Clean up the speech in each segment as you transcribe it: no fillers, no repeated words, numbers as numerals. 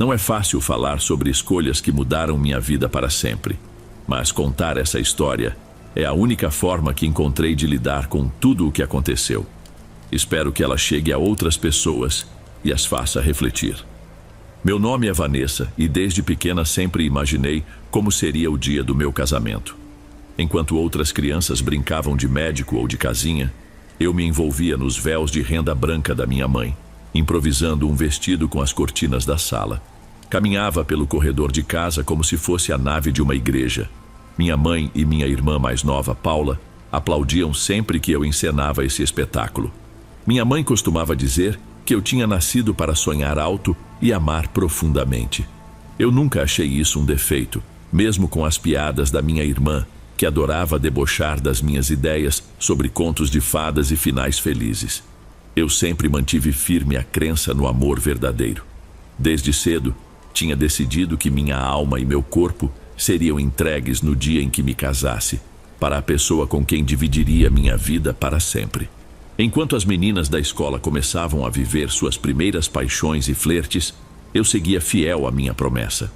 Não é fácil falar sobre escolhas que mudaram minha vida para sempre, mas contar essa história é a única forma que encontrei de lidar com tudo o que aconteceu. Espero que ela chegue a outras pessoas e as faça refletir. Meu nome é Vanessa e desde pequena sempre imaginei como seria o dia do meu casamento. Enquanto outras crianças brincavam de médico ou de casinha, eu me envolvia nos véus de renda branca da minha mãe, improvisando um vestido com as cortinas da sala. Caminhava pelo corredor de casa como se fosse a nave de uma igreja. Minha mãe e minha irmã mais nova, Paula, aplaudiam sempre que eu encenava esse espetáculo. Minha mãe costumava dizer que eu tinha nascido para sonhar alto e amar profundamente. Eu nunca achei isso um defeito, mesmo com as piadas da minha irmã, que adorava debochar das minhas ideias sobre contos de fadas e finais felizes. Eu sempre mantive firme a crença no amor verdadeiro. Desde cedo, tinha decidido que minha alma e meu corpo seriam entregues no dia em que me casasse, para a pessoa com quem dividiria minha vida para sempre. Enquanto as meninas da escola começavam a viver suas primeiras paixões e flertes, eu seguia fiel à minha promessa.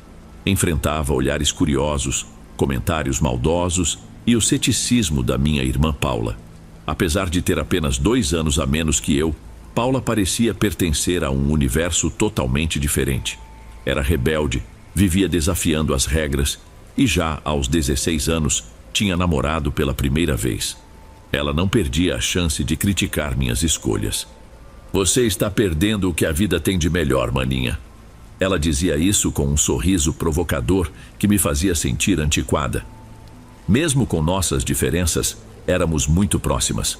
Enfrentava olhares curiosos, comentários maldosos e o ceticismo da minha irmã Paula. Apesar de ter apenas 2 anos a menos que eu, Paula parecia pertencer a um universo totalmente diferente. Era rebelde, vivia desafiando as regras e já aos 16 anos tinha namorado pela primeira vez. Ela não perdia a chance de criticar minhas escolhas. "Você está perdendo o que a vida tem de melhor, maninha." Ela dizia isso com um sorriso provocador que me fazia sentir antiquada. Mesmo com nossas diferenças, éramos muito próximas.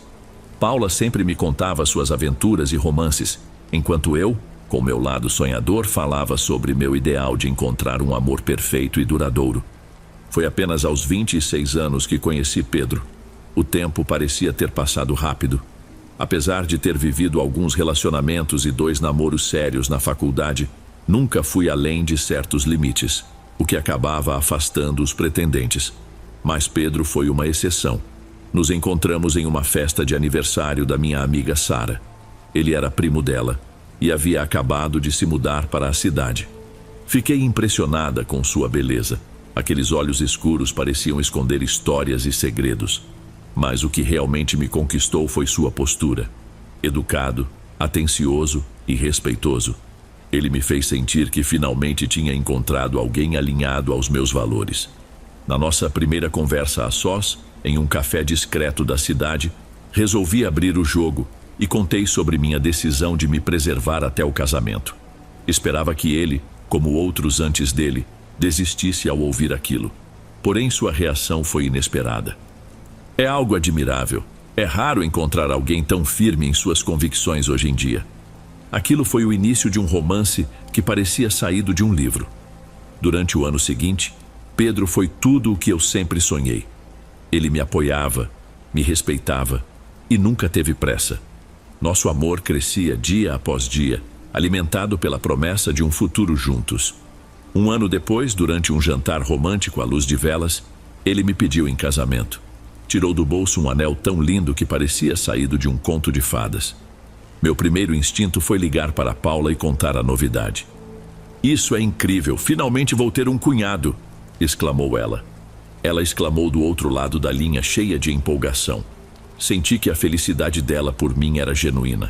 Paula sempre me contava suas aventuras e romances, enquanto eu, com meu lado sonhador, falava sobre meu ideal de encontrar um amor perfeito e duradouro. Foi apenas aos 26 anos que conheci Pedro. O tempo parecia ter passado rápido. Apesar de ter vivido alguns relacionamentos e 2 namoros sérios na faculdade, nunca fui além de certos limites, o que acabava afastando os pretendentes. Mas Pedro foi uma exceção. Nos encontramos em uma festa de aniversário da minha amiga Sara. Ele era primo dela e havia acabado de se mudar para a cidade. Fiquei impressionada com sua beleza. Aqueles olhos escuros pareciam esconder histórias e segredos. Mas o que realmente me conquistou foi sua postura. Educado, atencioso e respeitoso. Ele me fez sentir que finalmente tinha encontrado alguém alinhado aos meus valores. Na nossa primeira conversa a sós, em um café discreto da cidade, resolvi abrir o jogo e contei sobre minha decisão de me preservar até o casamento. Esperava que ele, como outros antes dele, desistisse ao ouvir aquilo. Porém, sua reação foi inesperada. "É algo admirável. É raro encontrar alguém tão firme em suas convicções hoje em dia." Aquilo foi o início de um romance que parecia saído de um livro. Durante o ano seguinte, Pedro foi tudo o que eu sempre sonhei. Ele me apoiava, me respeitava e nunca teve pressa. Nosso amor crescia dia após dia, alimentado pela promessa de um futuro juntos. Um ano depois, durante um jantar romântico à luz de velas, ele me pediu em casamento. Tirou do bolso um anel tão lindo que parecia saído de um conto de fadas. Meu primeiro instinto foi ligar para Paula e contar a novidade. "Isso é incrível, finalmente vou ter um cunhado!" exclamou ela. Ela exclamou do outro lado da linha, cheia de empolgação. Senti que a felicidade dela por mim era genuína.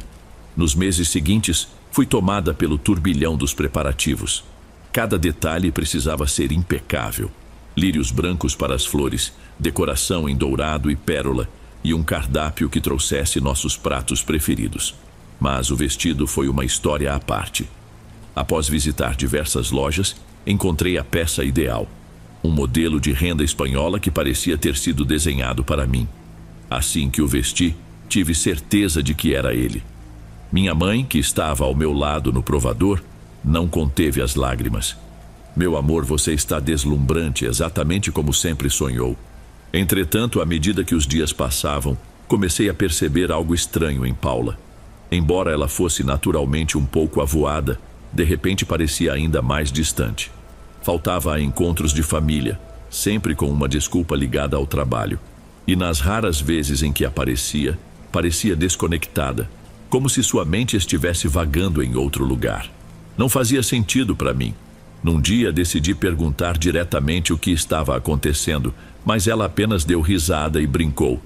Nos meses seguintes, fui tomada pelo turbilhão dos preparativos. Cada detalhe precisava ser impecável. Lírios brancos para as flores, decoração em dourado e pérola, e um cardápio que trouxesse nossos pratos preferidos. Mas o vestido foi uma história à parte. Após visitar diversas lojas, encontrei a peça ideal. Um modelo de renda espanhola que parecia ter sido desenhado para mim. Assim que o vesti, tive certeza de que era ele. Minha mãe, que estava ao meu lado no provador, não conteve as lágrimas. "Meu amor, você está deslumbrante, exatamente como sempre sonhou." Entretanto, à medida que os dias passavam, comecei a perceber algo estranho em Paula. Embora ela fosse naturalmente um pouco avoada, de repente parecia ainda mais distante. Faltava a encontros de família, sempre com uma desculpa ligada ao trabalho. E nas raras vezes em que aparecia, parecia desconectada, como se sua mente estivesse vagando em outro lugar. Não fazia sentido para mim, Num dia decidi perguntar diretamente o que estava acontecendo, mas ela apenas deu risada e brincou.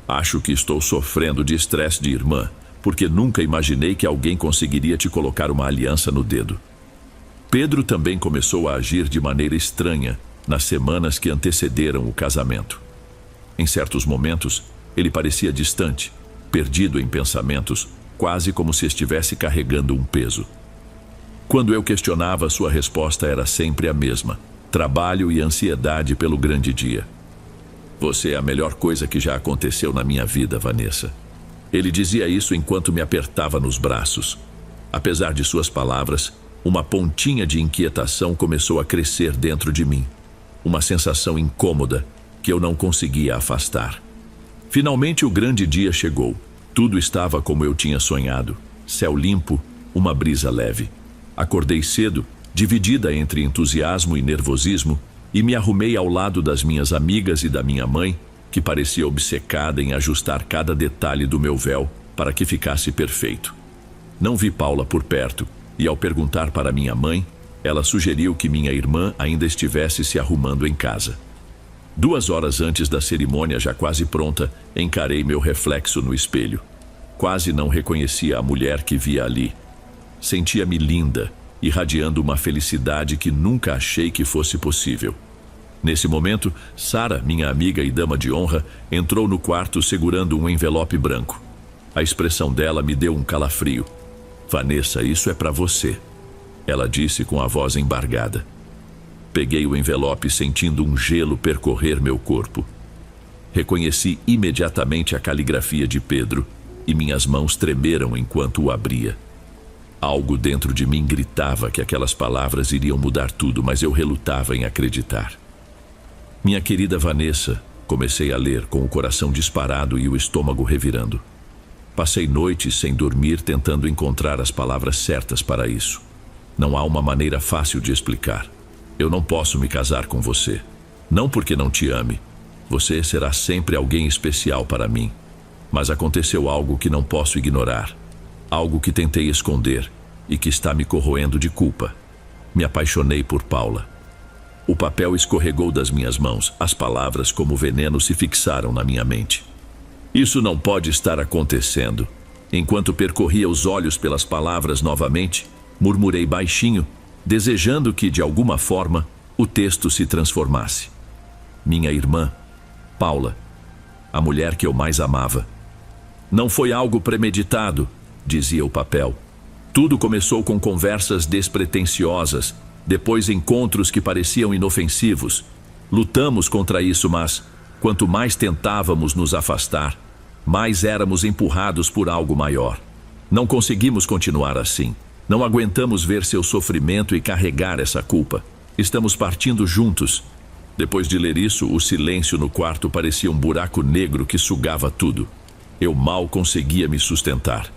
Acho que estou sofrendo de estresse de irmã, porque nunca imaginei que alguém conseguiria te colocar uma aliança no dedo. Pedro também começou a agir de maneira estranha nas semanas que antecederam o casamento. Em certos momentos, ele parecia distante, perdido em pensamentos, quase como se estivesse carregando um peso. Quando eu questionava, sua resposta era sempre a mesma: trabalho e ansiedade pelo grande dia. Você é a melhor coisa que já aconteceu na minha vida, Vanessa. Ele dizia isso enquanto me apertava nos braços. Apesar de suas palavras, uma pontinha de inquietação começou a crescer dentro de mim. Uma sensação incômoda que eu não conseguia afastar. Finalmente o grande dia chegou. Tudo estava como eu tinha sonhado. Céu limpo, uma brisa leve. Acordei cedo, dividida entre entusiasmo e nervosismo, e me arrumei ao lado das minhas amigas e da minha mãe, que parecia obcecada em ajustar cada detalhe do meu véu para que ficasse perfeito. Não vi Paula por perto, e ao perguntar para minha mãe, ela sugeriu que minha irmã ainda estivesse se arrumando em casa. 2 horas antes da cerimônia, já quase pronta, encarei meu reflexo no espelho. Quase não reconhecia a mulher que via ali. Sentia-me linda, irradiando uma felicidade que nunca achei que fosse possível. Nesse momento, Sara, minha amiga e dama de honra, entrou no quarto segurando um envelope branco. A expressão dela me deu um calafrio. Vanessa, isso é para você, ela disse com a voz embargada. Peguei o envelope sentindo um gelo percorrer meu corpo. Reconheci imediatamente a caligrafia de Pedro e minhas mãos tremeram enquanto o abria. Algo dentro de mim gritava que aquelas palavras iriam mudar tudo, mas eu relutava em acreditar. Minha querida Vanessa, comecei a ler com o coração disparado e o estômago revirando. Passei noites sem dormir tentando encontrar as palavras certas para isso. Não há uma maneira fácil de explicar. Eu não posso me casar com você. Não porque não te ame. Você será sempre alguém especial para mim. Mas aconteceu algo que não posso ignorar. Algo que tentei esconder e que está me corroendo de culpa. Me apaixonei por Paula. O papel escorregou das minhas mãos. As palavras, como veneno, se fixaram na minha mente. Isso não pode estar acontecendo. Enquanto percorria os olhos pelas palavras novamente, murmurei baixinho, desejando que, de alguma forma, o texto se transformasse. Minha irmã, Paula, a mulher que eu mais amava. Não foi algo premeditado, dizia o papel. Tudo começou com conversas despretensiosas, depois encontros que pareciam inofensivos. Lutamos contra isso, mas, quanto mais tentávamos nos afastar, mais éramos empurrados por algo maior. Não conseguimos continuar assim. Não aguentamos ver seu sofrimento e carregar essa culpa. Estamos partindo juntos. Depois de ler isso, o silêncio no quarto parecia um buraco negro que sugava tudo. Eu mal conseguia me sustentar.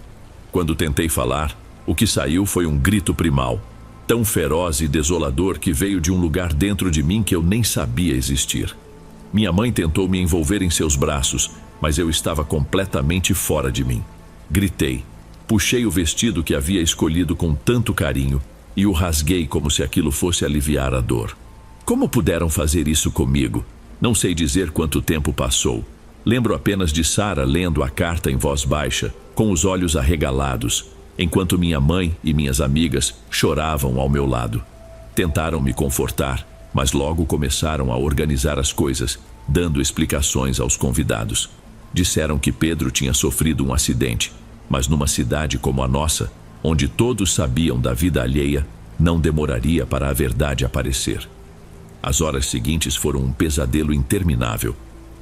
Quando tentei falar, o que saiu foi um grito primal, tão feroz e desolador que veio de um lugar dentro de mim que eu nem sabia existir. Minha mãe tentou me envolver em seus braços, mas eu estava completamente fora de mim. Gritei. Puxei o vestido que havia escolhido com tanto carinho e o rasguei como se aquilo fosse aliviar a dor. Como puderam fazer isso comigo? Não sei dizer quanto tempo passou. Lembro apenas de Sara lendo a carta em voz baixa, com os olhos arregalados, enquanto minha mãe e minhas amigas choravam ao meu lado. Tentaram me confortar, mas logo começaram a organizar as coisas, dando explicações aos convidados. Disseram que Pedro tinha sofrido um acidente, mas numa cidade como a nossa, onde todos sabiam da vida alheia, não demoraria para a verdade aparecer. As horas seguintes foram um pesadelo interminável.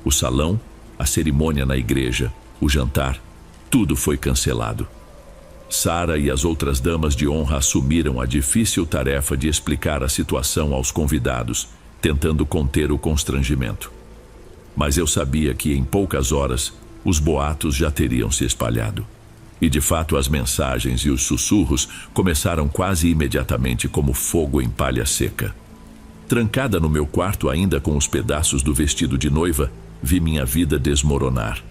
O salão, a cerimônia na igreja, o jantar, tudo foi cancelado. Sara e as outras damas de honra assumiram a difícil tarefa de explicar a situação aos convidados, tentando conter o constrangimento. Mas eu sabia que em poucas horas os boatos já teriam se espalhado. E de fato as mensagens e os sussurros começaram quase imediatamente como fogo em palha seca. Trancada no meu quarto ainda com os pedaços do vestido de noiva, vi minha vida desmoronar.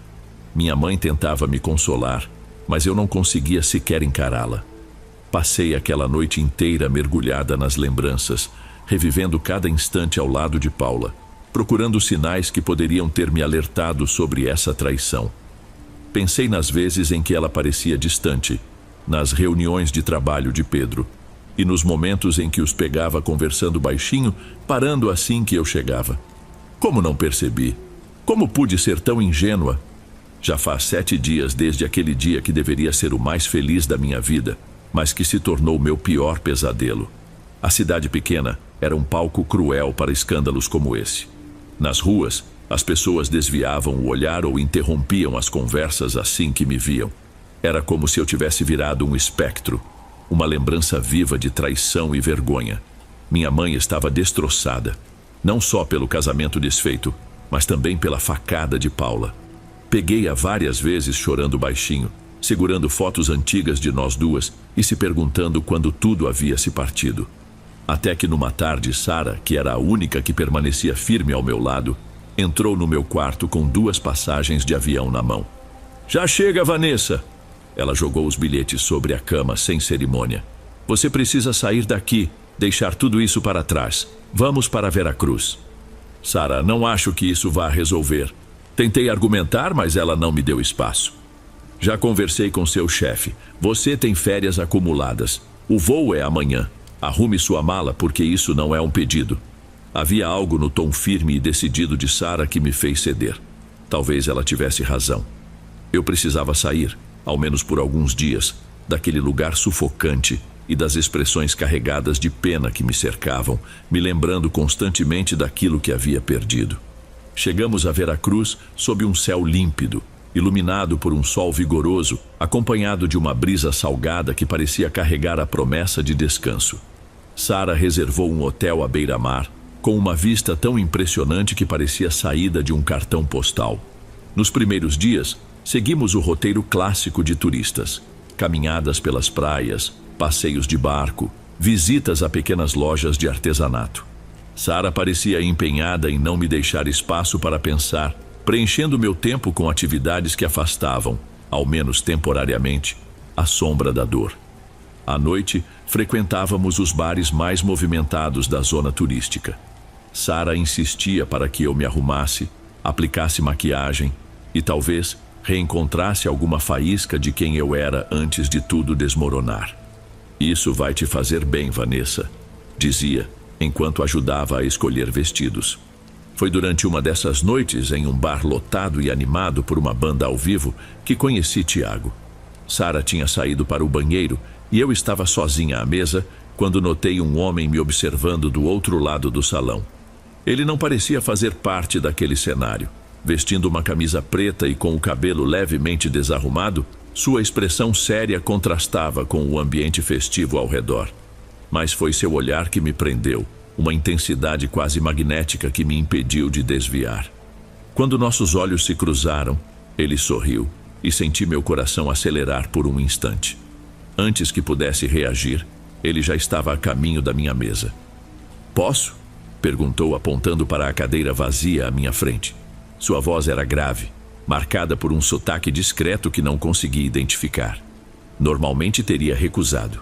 Minha mãe tentava me consolar, mas eu não conseguia sequer encará-la. Passei aquela noite inteira mergulhada nas lembranças, revivendo cada instante ao lado de Paula, procurando sinais que poderiam ter me alertado sobre essa traição. Pensei nas vezes em que ela parecia distante, nas reuniões de trabalho de Pedro, e nos momentos em que os pegava conversando baixinho, parando assim que eu chegava. Como não percebi? Como pude ser tão ingênua? Já faz 7 dias desde aquele dia que deveria ser o mais feliz da minha vida, mas que se tornou meu pior pesadelo. A cidade pequena era um palco cruel para escândalos como esse. Nas ruas, as pessoas desviavam o olhar ou interrompiam as conversas assim que me viam. Era como se eu tivesse virado um espectro, uma lembrança viva de traição e vergonha. Minha mãe estava destroçada, não só pelo casamento desfeito, mas também pela facada de Paula. Peguei-a várias vezes chorando baixinho, segurando fotos antigas de nós duas e se perguntando quando tudo havia se partido. Até que numa tarde, Sara, que era a única que permanecia firme ao meu lado, entrou no meu quarto com 2 passagens de avião na mão. "Já chega, Vanessa!" Ela jogou os bilhetes sobre a cama sem cerimônia. "Você precisa sair daqui, deixar tudo isso para trás. Vamos para Veracruz." "Sara, não acho que isso vá resolver." Tentei argumentar, mas ela não me deu espaço. "Já conversei com seu chefe. Você tem férias acumuladas. O voo é amanhã. Arrume sua mala porque isso não é um pedido." Havia algo no tom firme e decidido de Sara que me fez ceder. Talvez ela tivesse razão. Eu precisava sair, ao menos por alguns dias, daquele lugar sufocante e das expressões carregadas de pena que me cercavam, me lembrando constantemente daquilo que havia perdido. Chegamos a Veracruz sob um céu límpido, iluminado por um sol vigoroso, acompanhado de uma brisa salgada que parecia carregar a promessa de descanso. Sara reservou um hotel à beira-mar, com uma vista tão impressionante que parecia saída de um cartão postal. Nos primeiros dias, seguimos o roteiro clássico de turistas: caminhadas pelas praias, passeios de barco, visitas a pequenas lojas de artesanato. Sara parecia empenhada em não me deixar espaço para pensar, preenchendo meu tempo com atividades que afastavam, ao menos temporariamente, a sombra da dor. À noite, frequentávamos os bares mais movimentados da zona turística. Sara insistia para que eu me arrumasse, aplicasse maquiagem e talvez reencontrasse alguma faísca de quem eu era antes de tudo desmoronar. "Isso vai te fazer bem, Vanessa", dizia, enquanto ajudava a escolher vestidos. Foi durante uma dessas noites, em um bar lotado e animado por uma banda ao vivo, que conheci Tiago. Sara tinha saído para o banheiro e eu estava sozinha à mesa quando notei um homem me observando do outro lado do salão. Ele não parecia fazer parte daquele cenário. Vestindo uma camisa preta e com o cabelo levemente desarrumado, sua expressão séria contrastava com o ambiente festivo ao redor. Mas foi seu olhar que me prendeu, uma intensidade quase magnética que me impediu de desviar. Quando nossos olhos se cruzaram, ele sorriu e senti meu coração acelerar por um instante. Antes que pudesse reagir, ele já estava a caminho da minha mesa. "Posso?" perguntou, apontando para a cadeira vazia à minha frente. Sua voz era grave, marcada por um sotaque discreto que não consegui identificar. Normalmente teria recusado,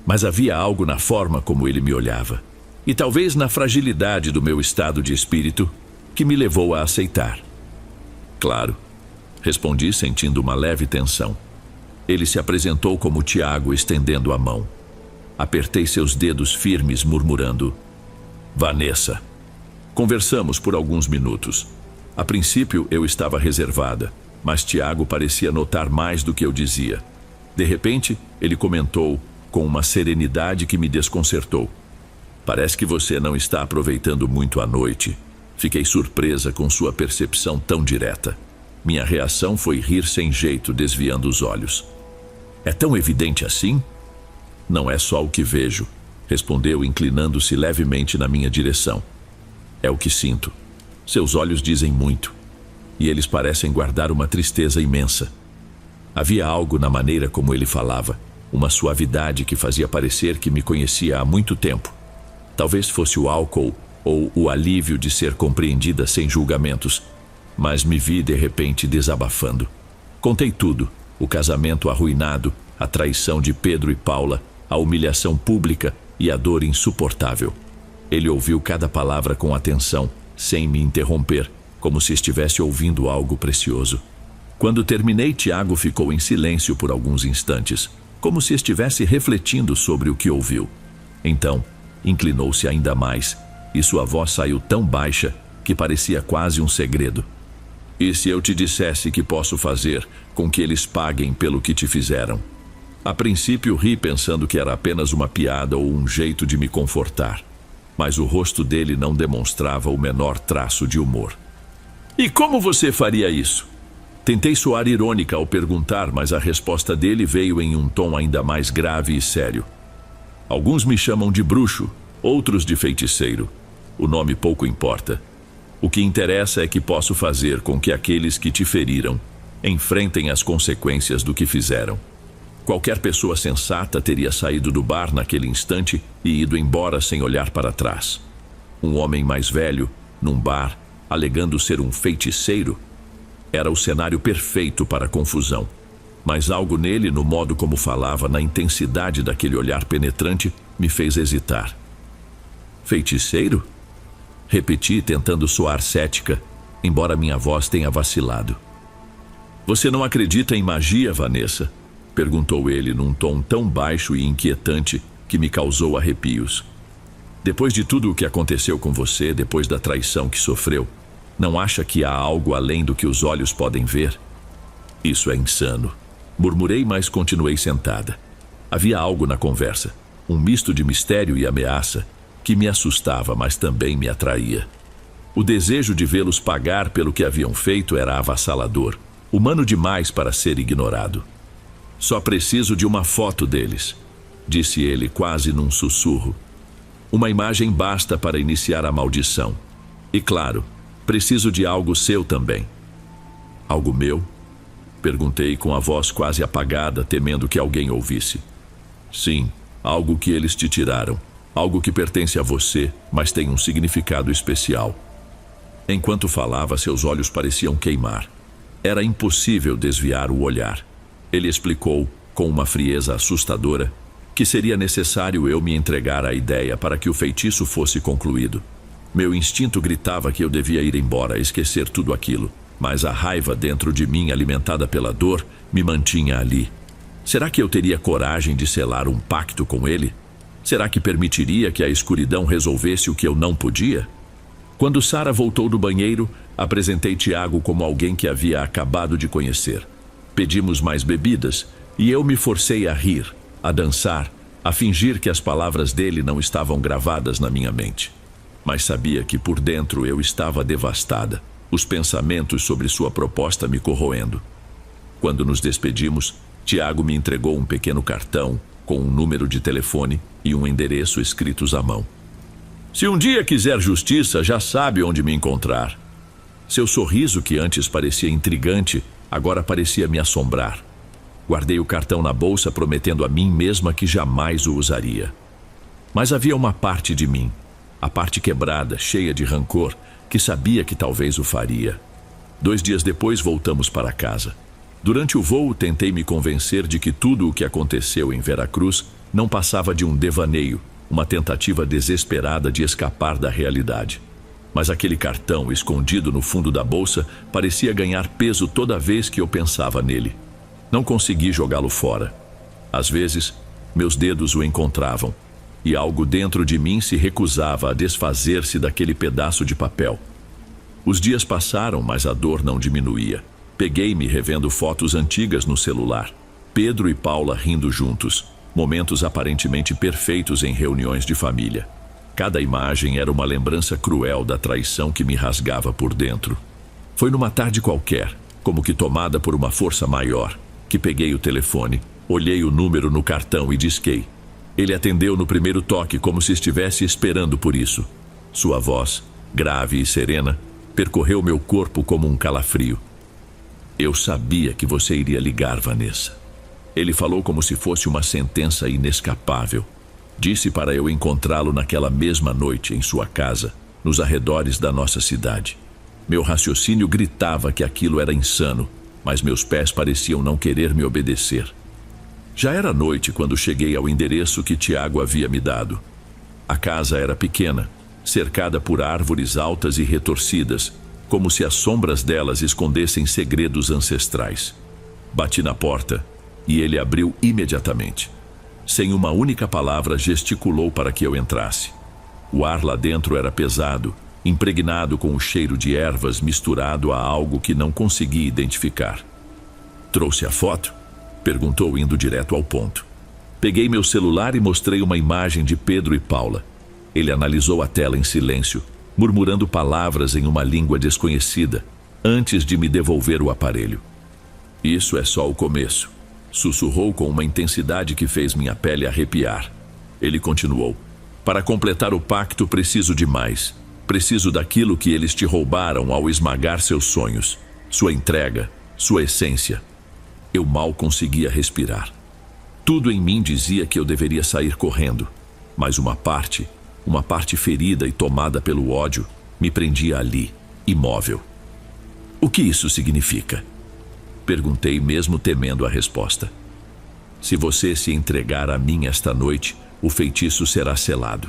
mas havia algo na forma como ele me olhava, e talvez na fragilidade do meu estado de espírito, que me levou a aceitar. "Claro", respondi, sentindo uma leve tensão. Ele se apresentou como Tiago, estendendo a mão. Apertei seus dedos firmes, murmurando: "Vanessa." Conversamos por alguns minutos. A princípio eu estava reservada, mas Tiago parecia notar mais do que eu dizia. De repente, ele comentou, com uma serenidade que me desconcertou: "Parece que você não está aproveitando muito a noite." Fiquei surpresa com sua percepção tão direta. Minha reação foi rir sem jeito, desviando os olhos. "É tão evidente assim?" "Não é só o que vejo", respondeu, inclinando-se levemente na minha direção. "É o que sinto. Seus olhos dizem muito, e eles parecem guardar uma tristeza imensa." Havia algo na maneira como ele falava, uma suavidade que fazia parecer que me conhecia há muito tempo. Talvez fosse o álcool ou o alívio de ser compreendida sem julgamentos, mas me vi de repente desabafando. Contei tudo: o casamento arruinado, a traição de Pedro e Paula, a humilhação pública e a dor insuportável. Ele ouviu cada palavra com atenção, sem me interromper, como se estivesse ouvindo algo precioso. Quando terminei, Tiago ficou em silêncio por alguns instantes, como se estivesse refletindo sobre o que ouviu. Então, inclinou-se ainda mais, e sua voz saiu tão baixa que parecia quase um segredo. E se eu te dissesse que posso fazer com que eles paguem pelo que te fizeram? A princípio ri pensando que era apenas uma piada ou um jeito de me confortar, mas o rosto dele não demonstrava o menor traço de humor. E como você faria isso? Tentei soar irônica ao perguntar, mas a resposta dele veio em um tom ainda mais grave e sério. Alguns me chamam de bruxo, outros de feiticeiro. O nome pouco importa. O que interessa é que posso fazer com que aqueles que te feriram enfrentem as consequências do que fizeram. Qualquer pessoa sensata teria saído do bar naquele instante e ido embora sem olhar para trás. Um homem mais velho, num bar, alegando ser um feiticeiro, era o cenário perfeito para a confusão. Mas algo nele, no modo como falava, na intensidade daquele olhar penetrante, me fez hesitar. Feiticeiro? Repeti, tentando soar cética, embora minha voz tenha vacilado. Você não acredita em magia, Vanessa? Perguntou ele num tom tão baixo e inquietante que me causou arrepios. Depois de tudo o que aconteceu com você, depois da traição que sofreu, não acha que há algo além do que os olhos podem ver? Isso é insano. Murmurei, mas continuei sentada. Havia algo na conversa, um misto de mistério e ameaça, que me assustava, mas também me atraía. O desejo de vê-los pagar pelo que haviam feito era avassalador, humano demais para ser ignorado. Só preciso de uma foto deles, disse ele quase num sussurro. Uma imagem basta para iniciar a maldição. E claro, preciso de algo seu também. Algo meu? Perguntei com a voz quase apagada, temendo que alguém ouvisse. Sim, algo que eles te tiraram. Algo que pertence a você, mas tem um significado especial. Enquanto falava, seus olhos pareciam queimar. Era impossível desviar o olhar. Ele explicou, com uma frieza assustadora, que seria necessário eu me entregar à ideia para que o feitiço fosse concluído. Meu instinto gritava que eu devia ir embora, esquecer tudo aquilo, mas a raiva dentro de mim, alimentada pela dor, me mantinha ali. Será que eu teria coragem de selar um pacto com ele? Será que permitiria que a escuridão resolvesse o que eu não podia? Quando Sara voltou do banheiro, apresentei Tiago como alguém que havia acabado de conhecer. Pedimos mais bebidas e eu me forcei a rir, a dançar, a fingir que as palavras dele não estavam gravadas na minha mente. Mas sabia que por dentro eu estava devastada, os pensamentos sobre sua proposta me corroendo. Quando nos despedimos, Tiago me entregou um pequeno cartão com um número de telefone e um endereço escritos à mão. Se um dia quiser justiça, já sabe onde me encontrar. Seu sorriso, que antes parecia intrigante, agora parecia me assombrar. Guardei o cartão na bolsa, prometendo a mim mesma que jamais o usaria. Mas havia uma parte de mim, a parte quebrada, cheia de rancor, que sabia que talvez o faria. 2 dias depois, voltamos para casa. Durante o voo, tentei me convencer de que tudo o que aconteceu em Veracruz não passava de um devaneio, uma tentativa desesperada de escapar da realidade. Mas aquele cartão, escondido no fundo da bolsa, parecia ganhar peso toda vez que eu pensava nele. Não consegui jogá-lo fora. Às vezes, meus dedos o encontravam, e algo dentro de mim se recusava a desfazer-se daquele pedaço de papel. Os dias passaram, mas a dor não diminuía. Peguei-me revendo fotos antigas no celular. Pedro e Paula rindo juntos, momentos aparentemente perfeitos em reuniões de família. Cada imagem era uma lembrança cruel da traição que me rasgava por dentro. Foi numa tarde qualquer, como que tomada por uma força maior, que peguei o telefone, olhei o número no cartão e disquei. Ele atendeu no primeiro toque, como se estivesse esperando por isso. Sua voz, grave e serena, percorreu meu corpo como um calafrio. Eu sabia que você iria ligar, Vanessa. Ele falou como se fosse uma sentença inescapável. Disse para eu encontrá-lo naquela mesma noite em sua casa, nos arredores da nossa cidade. Meu raciocínio gritava que aquilo era insano, mas meus pés pareciam não querer me obedecer. Já era noite quando cheguei ao endereço que Tiago havia me dado. A casa era pequena, cercada por árvores altas e retorcidas, como se as sombras delas escondessem segredos ancestrais. Bati na porta e ele abriu imediatamente. Sem uma única palavra, gesticulou para que eu entrasse. O ar lá dentro era pesado, impregnado com o cheiro de ervas misturado a algo que não consegui identificar. "Trouxe a foto?" perguntou, indo direto ao ponto. Peguei meu celular e mostrei uma imagem de Pedro e Paula. Ele analisou a tela em silêncio, murmurando palavras em uma língua desconhecida, antes de me devolver o aparelho. "Isso é só o começo", sussurrou com uma intensidade que fez minha pele arrepiar. Ele continuou: "Para completar o pacto, preciso de mais. Preciso daquilo que eles te roubaram ao esmagar seus sonhos, sua entrega, sua essência." Eu mal conseguia respirar. Tudo em mim dizia que eu deveria sair correndo, mas uma parte ferida e tomada pelo ódio, me prendia ali, imóvel. "O que isso significa?" perguntei, mesmo temendo a resposta. "Se você se entregar a mim esta noite, o feitiço será selado.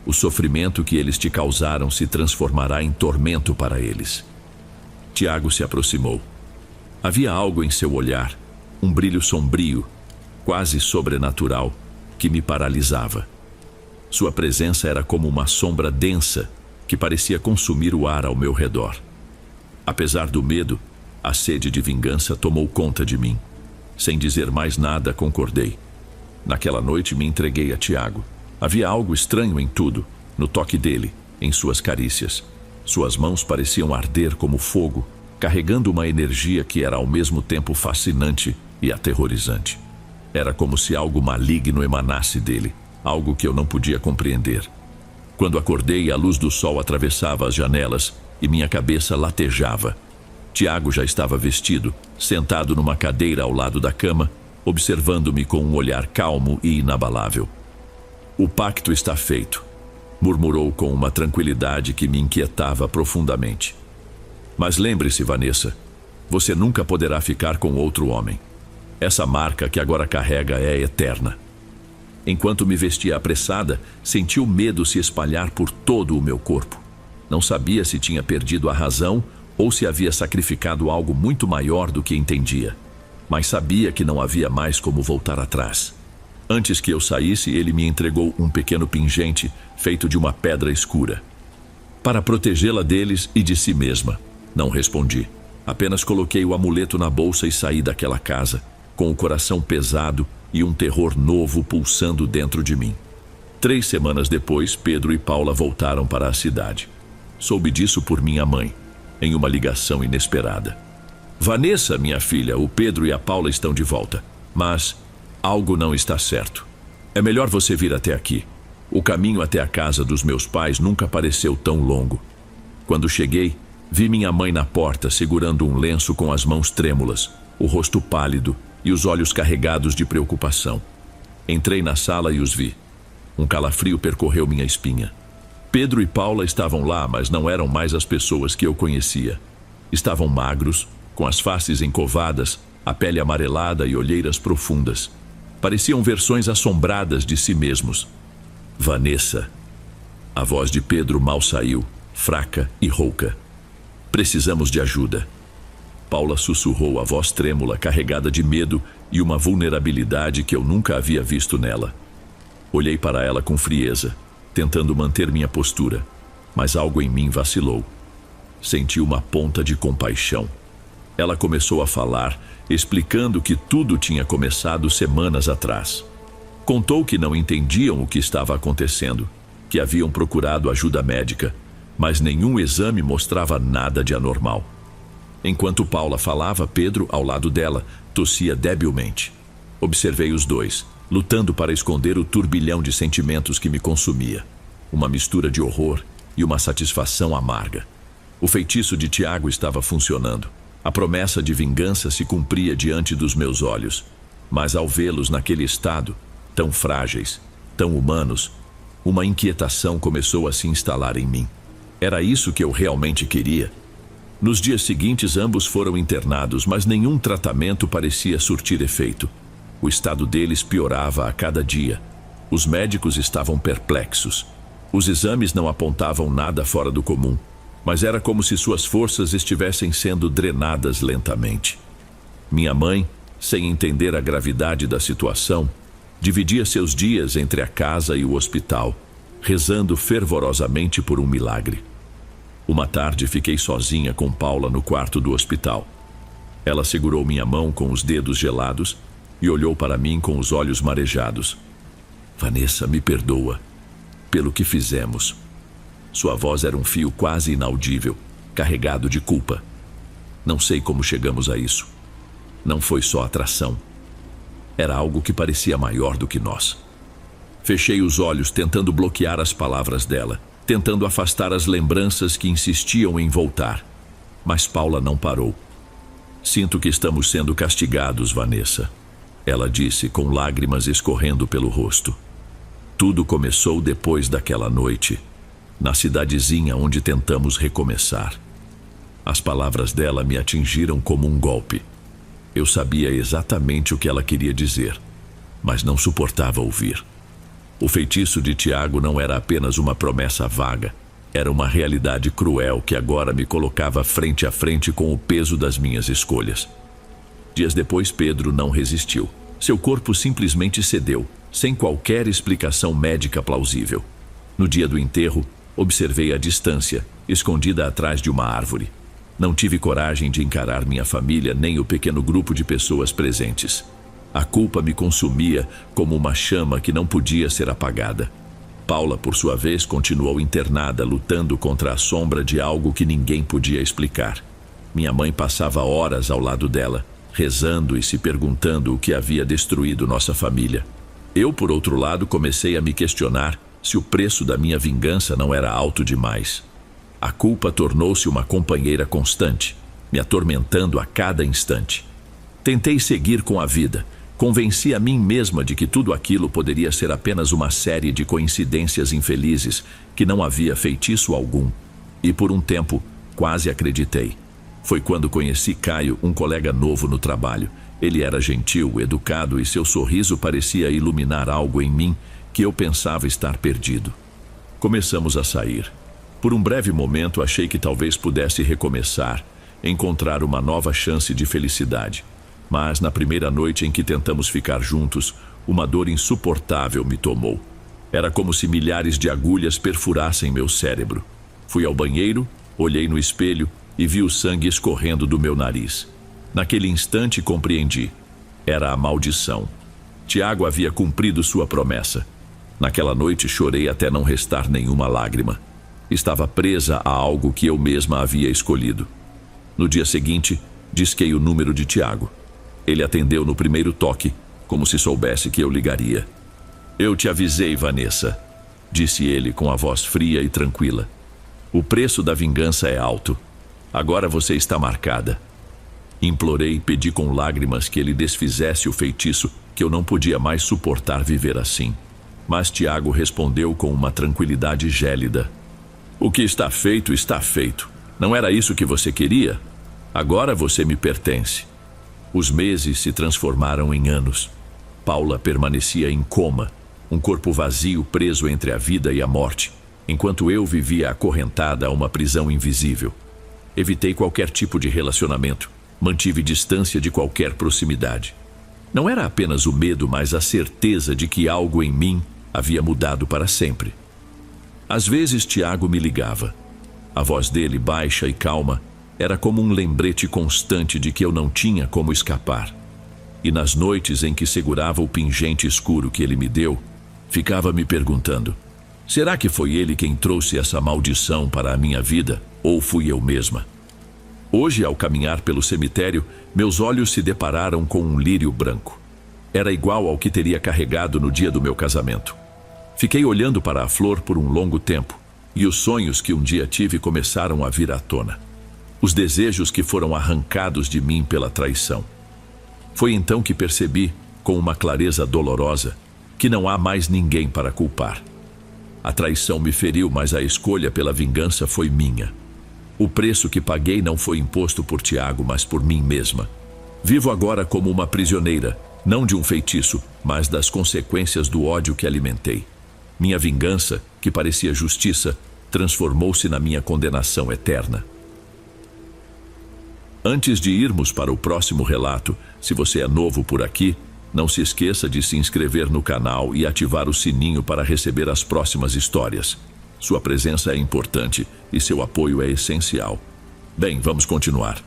O sofrimento que eles te causaram se transformará em tormento para eles." Tiago se aproximou. Havia algo em seu olhar, um brilho sombrio, quase sobrenatural, que me paralisava. Sua presença era como uma sombra densa que parecia consumir o ar ao meu redor. Apesar do medo, a sede de vingança tomou conta de mim. Sem dizer mais nada, concordei. Naquela noite me entreguei a Tiago. Havia algo estranho em tudo, no toque dele, em suas carícias. Suas mãos pareciam arder como fogo, carregando uma energia que era ao mesmo tempo fascinante e aterrorizante. Era como se algo maligno emanasse dele, algo que eu não podia compreender. Quando acordei, a luz do sol atravessava as janelas e minha cabeça latejava. Tiago já estava vestido, sentado numa cadeira ao lado da cama, observando-me com um olhar calmo e inabalável. "O pacto está feito", murmurou com uma tranquilidade que me inquietava profundamente. "Mas lembre-se, Vanessa, você nunca poderá ficar com outro homem. Essa marca que agora carrega é eterna." Enquanto me vestia apressada, senti o medo se espalhar por todo o meu corpo. Não sabia se tinha perdido a razão ou se havia sacrificado algo muito maior do que entendia. Mas sabia que não havia mais como voltar atrás. Antes que eu saísse, ele me entregou um pequeno pingente feito de uma pedra escura. "Para protegê-la deles e de si mesma." Não respondi. Apenas coloquei o amuleto na bolsa e saí daquela casa, com o coração pesado e um terror novo pulsando dentro de mim. 3 semanas depois, Pedro e Paula voltaram para a cidade. Soube disso por minha mãe, em uma ligação inesperada. "Vanessa, minha filha, o Pedro e a Paula estão de volta, mas algo não está certo. É melhor você vir até aqui. O caminho até a casa dos meus pais nunca pareceu tão longo." Quando cheguei, vi minha mãe na porta segurando um lenço com as mãos trêmulas, o rosto pálido e os olhos carregados de preocupação. Entrei na sala e os vi. Um calafrio percorreu minha espinha. Pedro e Paula estavam lá, mas não eram mais as pessoas que eu conhecia. Estavam magros, com as faces encovadas, a pele amarelada e olheiras profundas. Pareciam versões assombradas de si mesmos. "Vanessa." A voz de Pedro mal saiu, fraca e rouca. "Precisamos de ajuda." Paula sussurrou, a voz trêmula, carregada de medo e uma vulnerabilidade que eu nunca havia visto nela. Olhei para ela com frieza, tentando manter minha postura, mas algo em mim vacilou. Senti uma ponta de compaixão. Ela começou a falar, explicando que tudo tinha começado semanas atrás. Contou que não entendiam o que estava acontecendo, que haviam procurado ajuda médica, mas nenhum exame mostrava nada de anormal. Enquanto Paula falava, Pedro, ao lado dela, tossia debilmente. Observei os dois, lutando para esconder o turbilhão de sentimentos que me consumia. Uma mistura de horror e uma satisfação amarga. O feitiço de Tiago estava funcionando. A promessa de vingança se cumpria diante dos meus olhos. Mas ao vê-los naquele estado, tão frágeis, tão humanos, uma inquietação começou a se instalar em mim. Era isso que eu realmente queria? Nos dias seguintes, ambos foram internados, mas nenhum tratamento parecia surtir efeito. O estado deles piorava a cada dia. Os médicos estavam perplexos. Os exames não apontavam nada fora do comum, mas era como se suas forças estivessem sendo drenadas lentamente. Minha mãe, sem entender a gravidade da situação, dividia seus dias entre a casa e o hospital, rezando fervorosamente por um milagre. Uma tarde fiquei sozinha com Paula no quarto do hospital. Ela segurou minha mão com os dedos gelados e olhou para mim com os olhos marejados. Vanessa, me perdoa pelo que fizemos. Sua voz era um fio quase inaudível, carregado de culpa. Não sei como chegamos a isso. Não foi só atração. Era algo que parecia maior do que nós. Fechei os olhos tentando bloquear as palavras dela, tentando afastar as lembranças que insistiam em voltar. Mas Paula não parou. Sinto que estamos sendo castigados, Vanessa, ela disse com lágrimas escorrendo pelo rosto. Tudo começou depois daquela noite, na cidadezinha onde tentamos recomeçar. As palavras dela me atingiram como um golpe. Eu sabia exatamente o que ela queria dizer, mas não suportava ouvir. O feitiço de Tiago não era apenas uma promessa vaga, era uma realidade cruel que agora me colocava frente a frente com o peso das minhas escolhas. Dias depois, Pedro não resistiu. Seu corpo simplesmente cedeu, sem qualquer explicação médica plausível. No dia do enterro, observei à distância, escondida atrás de uma árvore. Não tive coragem de encarar minha família nem o pequeno grupo de pessoas presentes. A culpa me consumia como uma chama que não podia ser apagada. Paula, por sua vez, continuou internada, lutando contra a sombra de algo que ninguém podia explicar. Minha mãe passava horas ao lado dela, rezando e se perguntando o que havia destruído nossa família. Eu, por outro lado, comecei a me questionar se o preço da minha vingança não era alto demais. A culpa tornou-se uma companheira constante, me atormentando a cada instante. Tentei seguir com a vida. Convenci a mim mesma de que tudo aquilo poderia ser apenas uma série de coincidências infelizes, que não havia feitiço algum. E por um tempo, quase acreditei. Foi quando conheci Caio, um colega novo no trabalho. Ele era gentil, educado e seu sorriso parecia iluminar algo em mim que eu pensava estar perdido. Começamos a sair. Por um breve momento achei que talvez pudesse recomeçar, encontrar uma nova chance de felicidade. Mas na primeira noite em que tentamos ficar juntos, uma dor insuportável me tomou. Era como se milhares de agulhas perfurassem meu cérebro. Fui ao banheiro, olhei no espelho e vi o sangue escorrendo do meu nariz. Naquele instante compreendi. Era a maldição. Tiago havia cumprido sua promessa. Naquela noite chorei até não restar nenhuma lágrima. Estava presa a algo que eu mesma havia escolhido. No dia seguinte, disquei o número de Tiago. Ele atendeu no primeiro toque, como se soubesse que eu ligaria. Eu te avisei, Vanessa, disse ele com a voz fria e tranquila. O preço da vingança é alto. Agora você está marcada. Implorei e pedi com lágrimas que ele desfizesse o feitiço, que eu não podia mais suportar viver assim. Mas Tiago respondeu com uma tranquilidade gélida. O que está feito, está feito. Não era isso que você queria? Agora você me pertence. Os meses se transformaram em anos. Paula permanecia em coma, um corpo vazio preso entre a vida e a morte, enquanto eu vivia acorrentada a uma prisão invisível. Evitei qualquer tipo de relacionamento, mantive distância de qualquer proximidade. Não era apenas o medo, mas a certeza de que algo em mim havia mudado para sempre. Às vezes Tiago me ligava. A voz dele, baixa e calma, era como um lembrete constante de que eu não tinha como escapar. E nas noites em que segurava o pingente escuro que ele me deu, ficava me perguntando: será que foi ele quem trouxe essa maldição para a minha vida, ou fui eu mesma? Hoje, ao caminhar pelo cemitério, meus olhos se depararam com um lírio branco. Era igual ao que teria carregado no dia do meu casamento. Fiquei olhando para a flor por um longo tempo, e os sonhos que um dia tive começaram a vir à tona. Os desejos que foram arrancados de mim pela traição. Foi então que percebi, com uma clareza dolorosa, que não há mais ninguém para culpar. A traição me feriu, mas a escolha pela vingança foi minha. O preço que paguei não foi imposto por Tiago, mas por mim mesma. Vivo agora como uma prisioneira, Não de um feitiço, mas das consequências do ódio que alimentei. Minha vingança, que parecia justiça, transformou-se na minha condenação eterna. Antes de irmos para o próximo relato, se você é novo por aqui, não se esqueça de se inscrever no canal e ativar o sininho para receber as próximas histórias. Sua presença é importante e seu apoio é essencial. Bem, vamos continuar.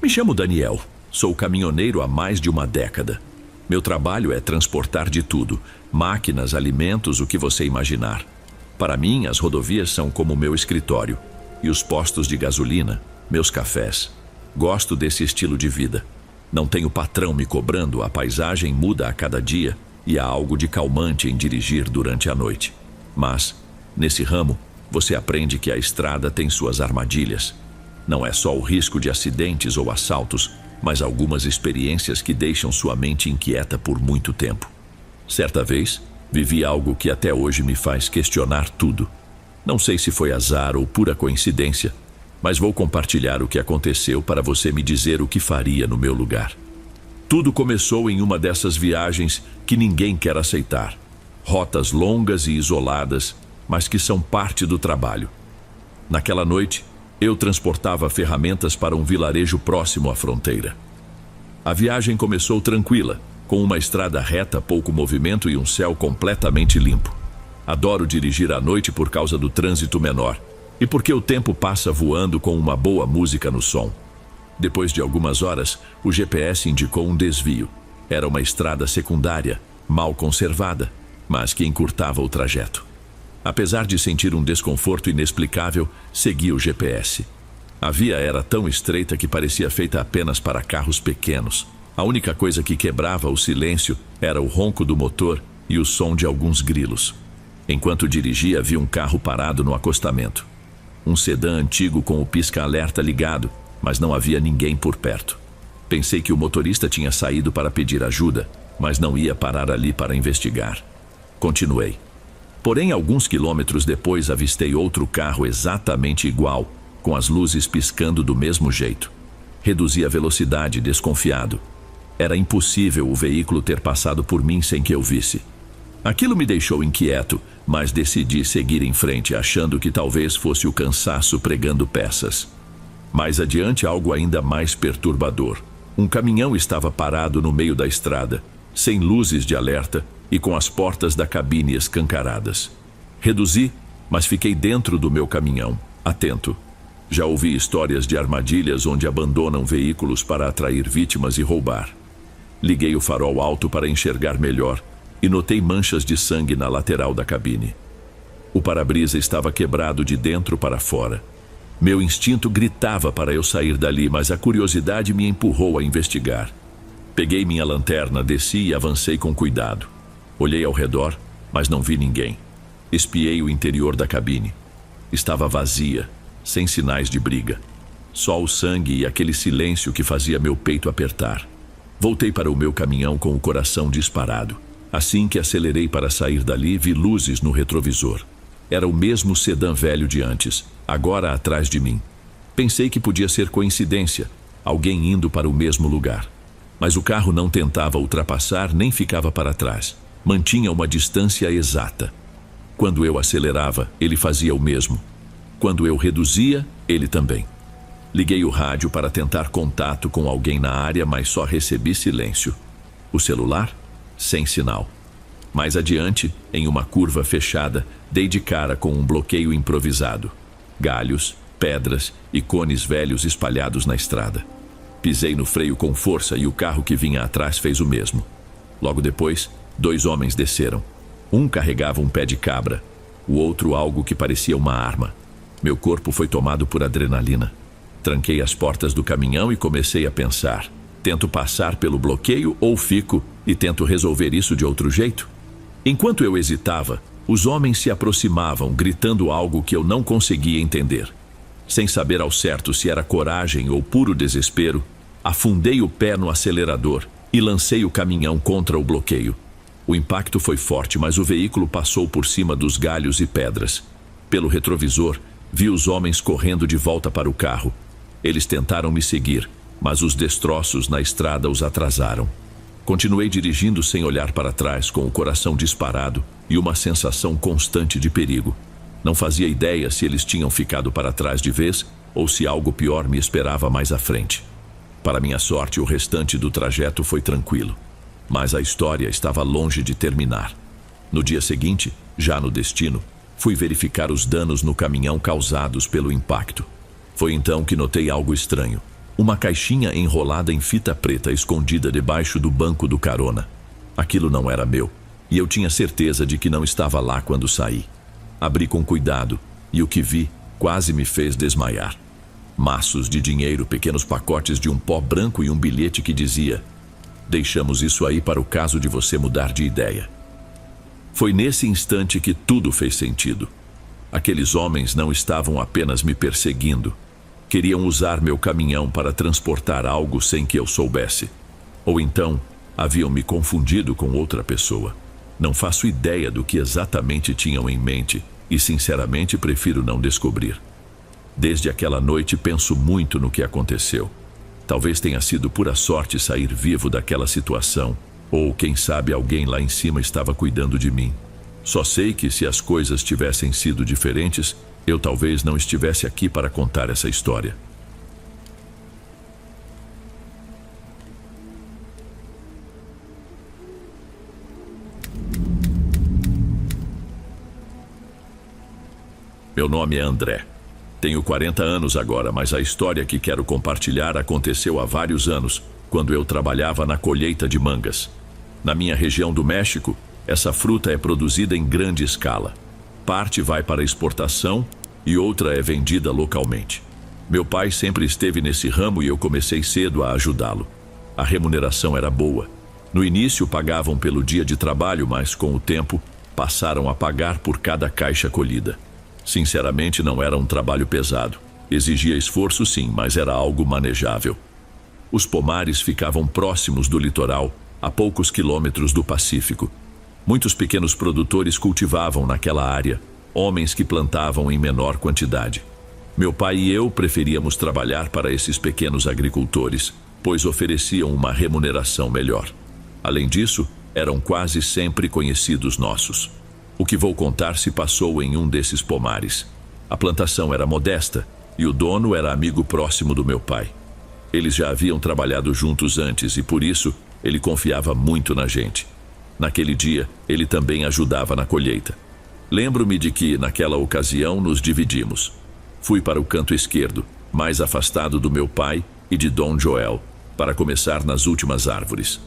Me chamo Daniel. Sou caminhoneiro há mais de uma década. Meu trabalho é transportar de tudo: máquinas, alimentos, o que você imaginar. Para mim, as rodovias são como meu escritório. E os postos de gasolina, meus cafés. Gosto desse estilo de vida. Não tenho patrão me cobrando, a paisagem muda a cada dia e há algo de calmante em dirigir durante a noite. Mas, nesse ramo, você aprende que a estrada tem suas armadilhas. Não é só o risco de acidentes ou assaltos, mas algumas experiências que deixam sua mente inquieta por muito tempo. Certa vez, vivi algo que até hoje me faz questionar tudo. Não sei se foi azar ou pura coincidência, mas vou compartilhar o que aconteceu para você me dizer o que faria no meu lugar. Tudo começou em uma dessas viagens que ninguém quer aceitar. Rotas longas e isoladas, mas que são parte do trabalho. Naquela noite, eu transportava ferramentas para um vilarejo próximo à fronteira. A viagem começou tranquila, com uma estrada reta, pouco movimento e um céu completamente limpo. Adoro dirigir à noite por causa do trânsito menor e porque o tempo passa voando com uma boa música no som. Depois de algumas horas, o GPS indicou um desvio. Era uma estrada secundária, mal conservada, mas que encurtava o trajeto. Apesar de sentir um desconforto inexplicável, segui o GPS. A via era tão estreita que parecia feita apenas para carros pequenos. A única coisa que quebrava o silêncio era o ronco do motor e o som de alguns grilos. Enquanto dirigia, vi um carro parado no acostamento. Um sedã antigo com o pisca-alerta ligado, mas não havia ninguém por perto. Pensei que o motorista tinha saído para pedir ajuda, mas não ia parar ali para investigar. Continuei. Porém, alguns quilômetros depois, avistei outro carro exatamente igual, com as luzes piscando do mesmo jeito. Reduzi a velocidade, desconfiado. Era impossível o veículo ter passado por mim sem que eu visse. Aquilo me deixou inquieto, mas decidi seguir em frente, achando que talvez fosse o cansaço pregando peças. Mais adiante, algo ainda mais perturbador. Um caminhão estava parado no meio da estrada, sem luzes de alerta e com as portas da cabine escancaradas. Reduzi, mas fiquei dentro do meu caminhão, atento. Já ouvi histórias de armadilhas onde abandonam veículos para atrair vítimas e roubar. Liguei o farol alto para enxergar melhor e notei manchas de sangue na lateral da cabine. O para-brisa estava quebrado de dentro para fora. Meu instinto gritava para eu sair dali, mas a curiosidade me empurrou a investigar. Peguei minha lanterna, desci e avancei com cuidado. Olhei ao redor, mas não vi ninguém. Espiei o interior da cabine. Estava vazia, sem sinais de briga. Só o sangue e aquele silêncio que fazia meu peito apertar. Voltei para o meu caminhão com o coração disparado. Assim que acelerei para sair dali, vi luzes no retrovisor. Era o mesmo sedã velho de antes, agora atrás de mim. Pensei que podia ser coincidência, alguém indo para o mesmo lugar. Mas o carro não tentava ultrapassar nem ficava para trás. Mantinha uma distância exata. Quando eu acelerava, ele fazia o mesmo. Quando eu reduzia, ele também. Liguei o rádio para tentar contato com alguém na área, mas só recebi silêncio. O celular? Sem sinal. Mais adiante, em uma curva fechada, dei de cara com um bloqueio improvisado. Galhos, pedras e cones velhos espalhados na estrada. Pisei no freio com força e o carro que vinha atrás fez o mesmo. Logo depois, 2 homens desceram. Um carregava um pé de cabra, o outro algo que parecia uma arma. Meu corpo foi tomado por adrenalina. Tranquei as portas do caminhão e comecei a pensar: tento passar pelo bloqueio ou fico e tento resolver isso de outro jeito? Enquanto eu hesitava, os homens se aproximavam, gritando algo que eu não conseguia entender. Sem saber ao certo se era coragem ou puro desespero, afundei o pé no acelerador e lancei o caminhão contra o bloqueio. O impacto foi forte, mas o veículo passou por cima dos galhos e pedras. Pelo retrovisor, vi os homens correndo de volta para o carro. Eles tentaram me seguir, mas os destroços na estrada os atrasaram. Continuei dirigindo sem olhar para trás, com o coração disparado e uma sensação constante de perigo. Não fazia ideia se eles tinham ficado para trás de vez ou se algo pior me esperava mais à frente. Para minha sorte, o restante do trajeto foi tranquilo. Mas a história estava longe de terminar. No dia seguinte, já no destino, fui verificar os danos no caminhão causados pelo impacto. Foi então que notei algo estranho. Uma caixinha enrolada em fita preta escondida debaixo do banco do carona. Aquilo não era meu, e eu tinha certeza de que não estava lá quando saí. Abri com cuidado, e o que vi quase me fez desmaiar. Maços de dinheiro, pequenos pacotes de um pó branco e um bilhete que dizia: "Deixamos isso aí para o caso de você mudar de ideia." Foi nesse instante que tudo fez sentido. Aqueles homens não estavam apenas me perseguindo. Queriam usar meu caminhão para transportar algo sem que eu soubesse. Ou então, haviam me confundido com outra pessoa. Não faço ideia do que exatamente tinham em mente e, sinceramente, prefiro não descobrir. Desde aquela noite penso muito no que aconteceu. Talvez tenha sido pura sorte sair vivo daquela situação, ou quem sabe alguém lá em cima estava cuidando de mim. Só sei que se as coisas tivessem sido diferentes, eu talvez não estivesse aqui para contar essa história. Meu nome é André. Tenho 40 anos agora, mas a história que quero compartilhar aconteceu há vários anos, quando eu trabalhava na colheita de mangas. Na minha região do México, essa fruta é produzida em grande escala. Parte vai para exportação e outra é vendida localmente. Meu pai sempre esteve nesse ramo e eu comecei cedo a ajudá-lo. A remuneração era boa. No início pagavam pelo dia de trabalho, mas com o tempo passaram a pagar por cada caixa colhida. Sinceramente, não era um trabalho pesado. Exigia esforço, sim, mas era algo manejável. Os pomares ficavam próximos do litoral, a poucos quilômetros do Pacífico. Muitos pequenos produtores cultivavam naquela área, homens que plantavam em menor quantidade. Meu pai e eu preferíamos trabalhar para esses pequenos agricultores, pois ofereciam uma remuneração melhor. Além disso, eram quase sempre conhecidos nossos. O que vou contar se passou em um desses pomares. A plantação era modesta e o dono era amigo próximo do meu pai. Eles já haviam trabalhado juntos antes e por isso ele confiava muito na gente. Naquele dia, ele também ajudava na colheita. Lembro-me de que, naquela ocasião, nos dividimos. Fui para o canto esquerdo, mais afastado do meu pai e de Dom Joel, para começar nas últimas árvores.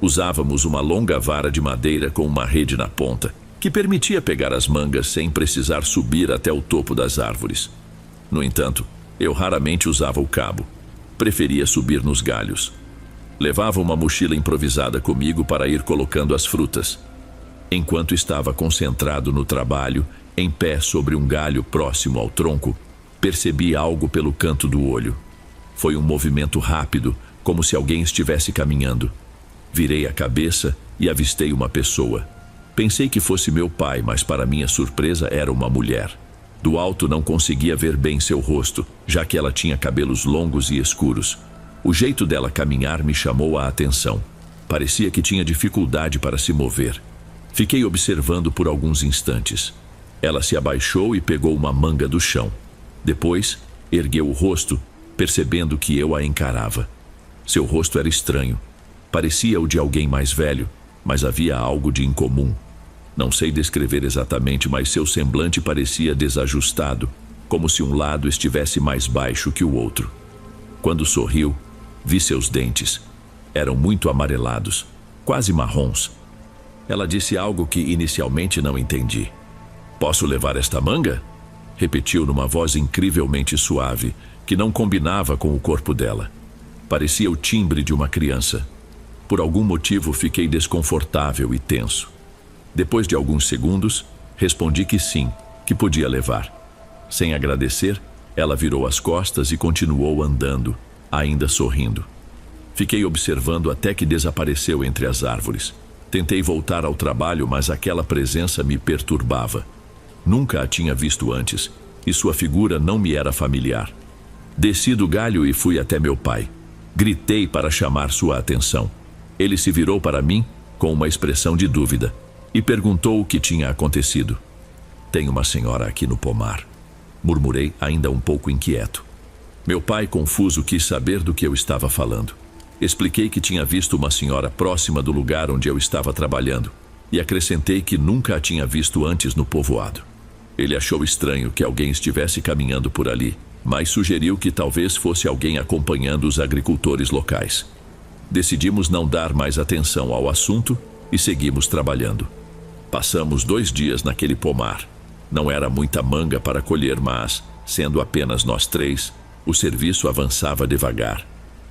Usávamos uma longa vara de madeira com uma rede na ponta, que permitia pegar as mangas sem precisar subir até o topo das árvores. No entanto, eu raramente usava o cabo. Preferia subir nos galhos. Levava uma mochila improvisada comigo para ir colocando as frutas. Enquanto estava concentrado no trabalho, em pé sobre um galho próximo ao tronco, percebi algo pelo canto do olho. Foi um movimento rápido, como se alguém estivesse caminhando. Virei a cabeça e avistei uma pessoa. Pensei que fosse meu pai, mas para minha surpresa era uma mulher. Do alto não conseguia ver bem seu rosto, já que ela tinha cabelos longos e escuros. O jeito dela caminhar me chamou a atenção. Parecia que tinha dificuldade para se mover. Fiquei observando por alguns instantes. Ela se abaixou e pegou uma manga do chão. Depois, ergueu o rosto, percebendo que eu a encarava. Seu rosto era estranho. Parecia o de alguém mais velho, mas havia algo de incomum. Não sei descrever exatamente, mas seu semblante parecia desajustado, como se um lado estivesse mais baixo que o outro. Quando sorriu, vi seus dentes. Eram muito amarelados, quase marrons. Ela disse algo que inicialmente não entendi. "Posso levar esta manga?" Repetiu numa voz incrivelmente suave, que não combinava com o corpo dela. Parecia o timbre de uma criança. Por algum motivo fiquei desconfortável e tenso. Depois de alguns segundos, respondi que sim, que podia levar. Sem agradecer, ela virou as costas e continuou andando, ainda sorrindo. Fiquei observando até que desapareceu entre as árvores. Tentei voltar ao trabalho, mas aquela presença me perturbava. Nunca a tinha visto antes, e sua figura não me era familiar. Desci do galho e fui até meu pai. Gritei para chamar sua atenção. Ele se virou para mim com uma expressão de dúvida e perguntou o que tinha acontecido. Tem uma senhora aqui no pomar, murmurei, ainda um pouco inquieto. Meu pai, confuso, quis saber do que eu estava falando. Expliquei que tinha visto uma senhora próxima do lugar onde eu estava trabalhando e acrescentei que nunca a tinha visto antes no povoado. Ele achou estranho que alguém estivesse caminhando por ali, mas sugeriu que talvez fosse alguém acompanhando os agricultores locais. Decidimos não dar mais atenção ao assunto e seguimos trabalhando. Passamos 2 dias naquele pomar. Não era muita manga para colher, mas, sendo apenas nós 3, o serviço avançava devagar.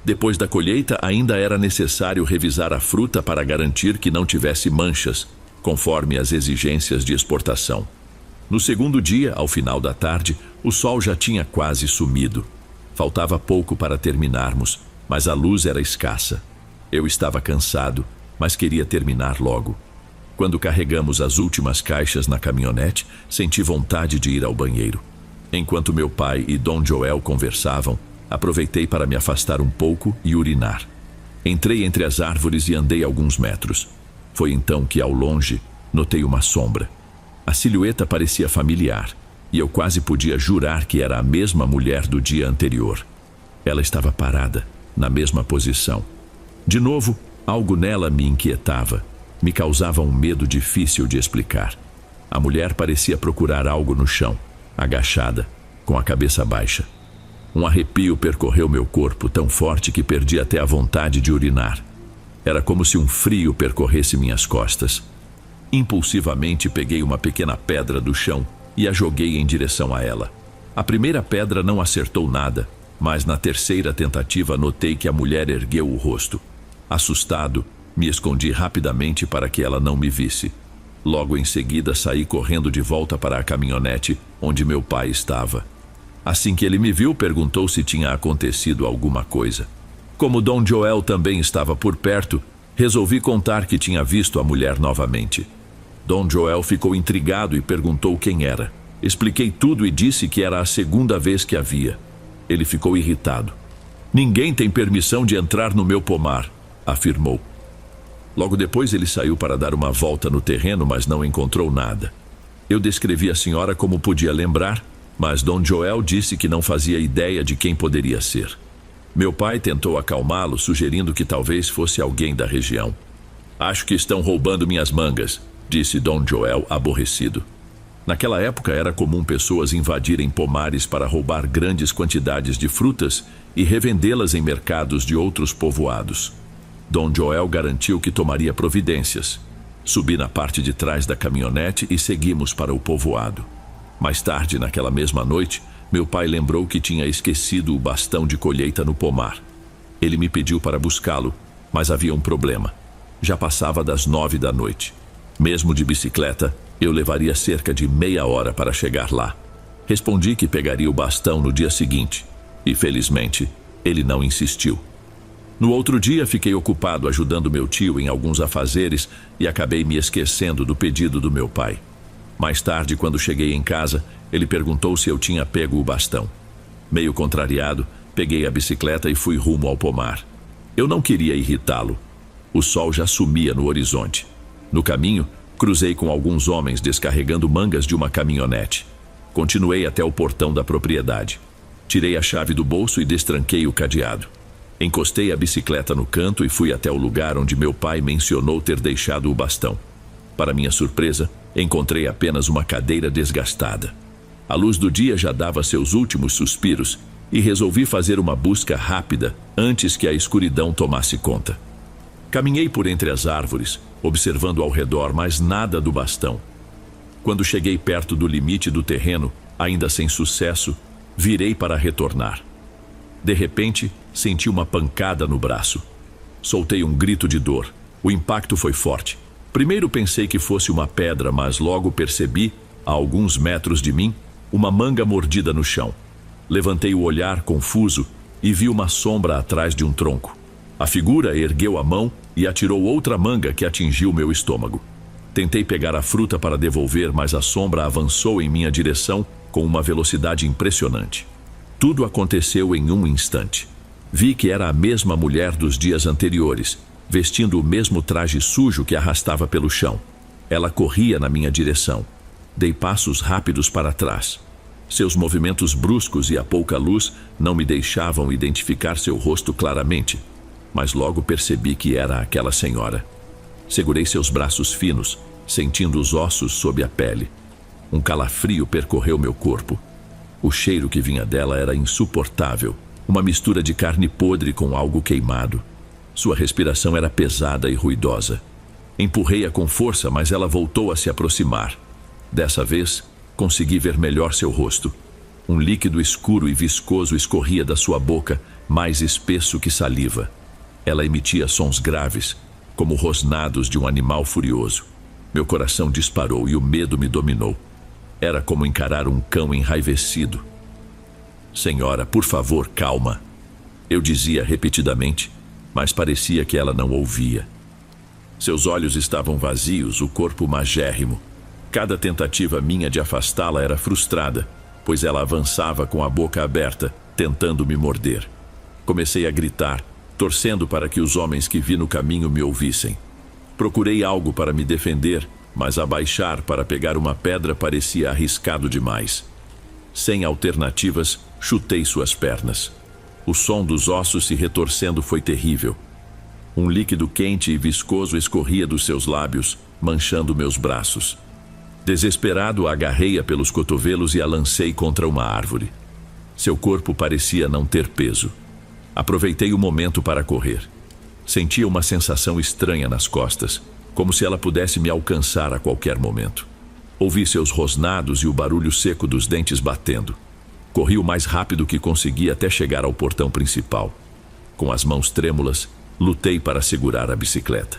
Depois da colheita, ainda era necessário revisar a fruta para garantir que não tivesse manchas, conforme as exigências de exportação. No segundo dia, ao final da tarde, o sol já tinha quase sumido. Faltava pouco para terminarmos, mas a luz era escassa. Eu estava cansado, mas queria terminar logo. Quando carregamos as últimas caixas na caminhonete, senti vontade de ir ao banheiro. Enquanto meu pai e Dom Joel conversavam, aproveitei para me afastar um pouco e urinar. Entrei entre as árvores e andei alguns metros. Foi então que, ao longe, notei uma sombra. A silhueta parecia familiar, e eu quase podia jurar que era a mesma mulher do dia anterior. Ela estava parada, na mesma posição. De novo, algo nela me inquietava, me causava um medo difícil de explicar. A mulher parecia procurar algo no chão, agachada, com a cabeça baixa. Um arrepio percorreu meu corpo tão forte que perdi até a vontade de urinar. Era como se um frio percorresse minhas costas. Impulsivamente peguei uma pequena pedra do chão e a joguei em direção a ela. A primeira pedra não acertou nada, mas na terceira tentativa notei que a mulher ergueu o rosto. Assustado, me escondi rapidamente para que ela não me visse. Logo em seguida saí correndo de volta para a caminhonete onde meu pai estava. Assim que ele me viu, perguntou se tinha acontecido alguma coisa. Como Dom Joel também estava por perto, resolvi contar que tinha visto a mulher novamente. Dom Joel ficou intrigado e perguntou quem era. Expliquei tudo e disse que era a segunda vez que a via. Ele ficou irritado. Ninguém tem permissão de entrar no meu pomar, afirmou. Logo depois ele saiu para dar uma volta no terreno, mas não encontrou nada. Eu descrevi a senhora como podia lembrar, mas Dom Joel disse que não fazia ideia de quem poderia ser. Meu pai tentou acalmá-lo, sugerindo que talvez fosse alguém da região. Acho que estão roubando minhas mangas, disse Dom Joel, aborrecido. Naquela época era comum pessoas invadirem pomares para roubar grandes quantidades de frutas e revendê-las em mercados de outros povoados. Dom Joel garantiu que tomaria providências. Subi na parte de trás da caminhonete e seguimos para o povoado. Mais tarde, naquela mesma noite, meu pai lembrou que tinha esquecido o bastão de colheita no pomar. Ele me pediu para buscá-lo, mas havia um problema. Já passava das 9 da noite. Mesmo de bicicleta, eu levaria cerca de meia hora para chegar lá. Respondi que pegaria o bastão no dia seguinte, e felizmente, ele não insistiu. No outro dia, fiquei ocupado ajudando meu tio em alguns afazeres e acabei me esquecendo do pedido do meu pai. Mais tarde, quando cheguei em casa, ele perguntou se eu tinha pego o bastão. Meio contrariado, peguei a bicicleta e fui rumo ao pomar. Eu não queria irritá-lo. O sol já sumia no horizonte. No caminho, cruzei com alguns homens descarregando mangas de uma caminhonete. Continuei até o portão da propriedade. Tirei a chave do bolso e destranquei o cadeado. Encostei a bicicleta no canto e fui até o lugar onde meu pai mencionou ter deixado o bastão. Para minha surpresa, encontrei apenas uma cadeira desgastada. A luz do dia já dava seus últimos suspiros e resolvi fazer uma busca rápida antes que a escuridão tomasse conta. Caminhei por entre as árvores, observando ao redor, mas nada do bastão. Quando cheguei perto do limite do terreno, ainda sem sucesso, virei para retornar. De repente, senti uma pancada no braço. Soltei um grito de dor. O impacto foi forte. Primeiro pensei que fosse uma pedra, mas logo percebi, a alguns metros de mim, uma manga mordida no chão. Levantei o olhar confuso e vi uma sombra atrás de um tronco. A figura ergueu a mão e atirou outra manga que atingiu meu estômago. Tentei pegar a fruta para devolver, mas a sombra avançou em minha direção com uma velocidade impressionante. Tudo aconteceu em um instante. Vi que era a mesma mulher dos dias anteriores, vestindo o mesmo traje sujo que arrastava pelo chão. Ela corria na minha direção. Dei passos rápidos para trás. Seus movimentos bruscos e a pouca luz não me deixavam identificar seu rosto claramente, mas logo percebi que era aquela senhora. Segurei seus braços finos, sentindo os ossos sob a pele. Um calafrio percorreu meu corpo. O cheiro que vinha dela era insuportável, uma mistura de carne podre com algo queimado. Sua respiração era pesada e ruidosa. Empurrei-a com força, mas ela voltou a se aproximar. Dessa vez, consegui ver melhor seu rosto. Um líquido escuro e viscoso escorria da sua boca, mais espesso que saliva. Ela emitia sons graves, como rosnados de um animal furioso. Meu coração disparou e o medo me dominou. Era como encarar um cão enraivecido. Senhora, por favor, calma. Eu dizia repetidamente, mas parecia que ela não ouvia. Seus olhos estavam vazios, o corpo magérrimo. Cada tentativa minha de afastá-la era frustrada, pois ela avançava com a boca aberta, tentando me morder. Comecei a gritar, torcendo para que os homens que vi no caminho me ouvissem. Procurei algo para me defender, mas abaixar para pegar uma pedra parecia arriscado demais. Sem alternativas, chutei suas pernas. O som dos ossos se retorcendo foi terrível. Um líquido quente e viscoso escorria dos seus lábios, manchando meus braços. Desesperado, agarrei-a pelos cotovelos e a lancei contra uma árvore. Seu corpo parecia não ter peso. Aproveitei o momento para correr. Sentia uma sensação estranha nas costas, como se ela pudesse me alcançar a qualquer momento. Ouvi seus rosnados e o barulho seco dos dentes batendo. Corri o mais rápido que consegui até chegar ao portão principal. Com as mãos trêmulas, lutei para segurar a bicicleta.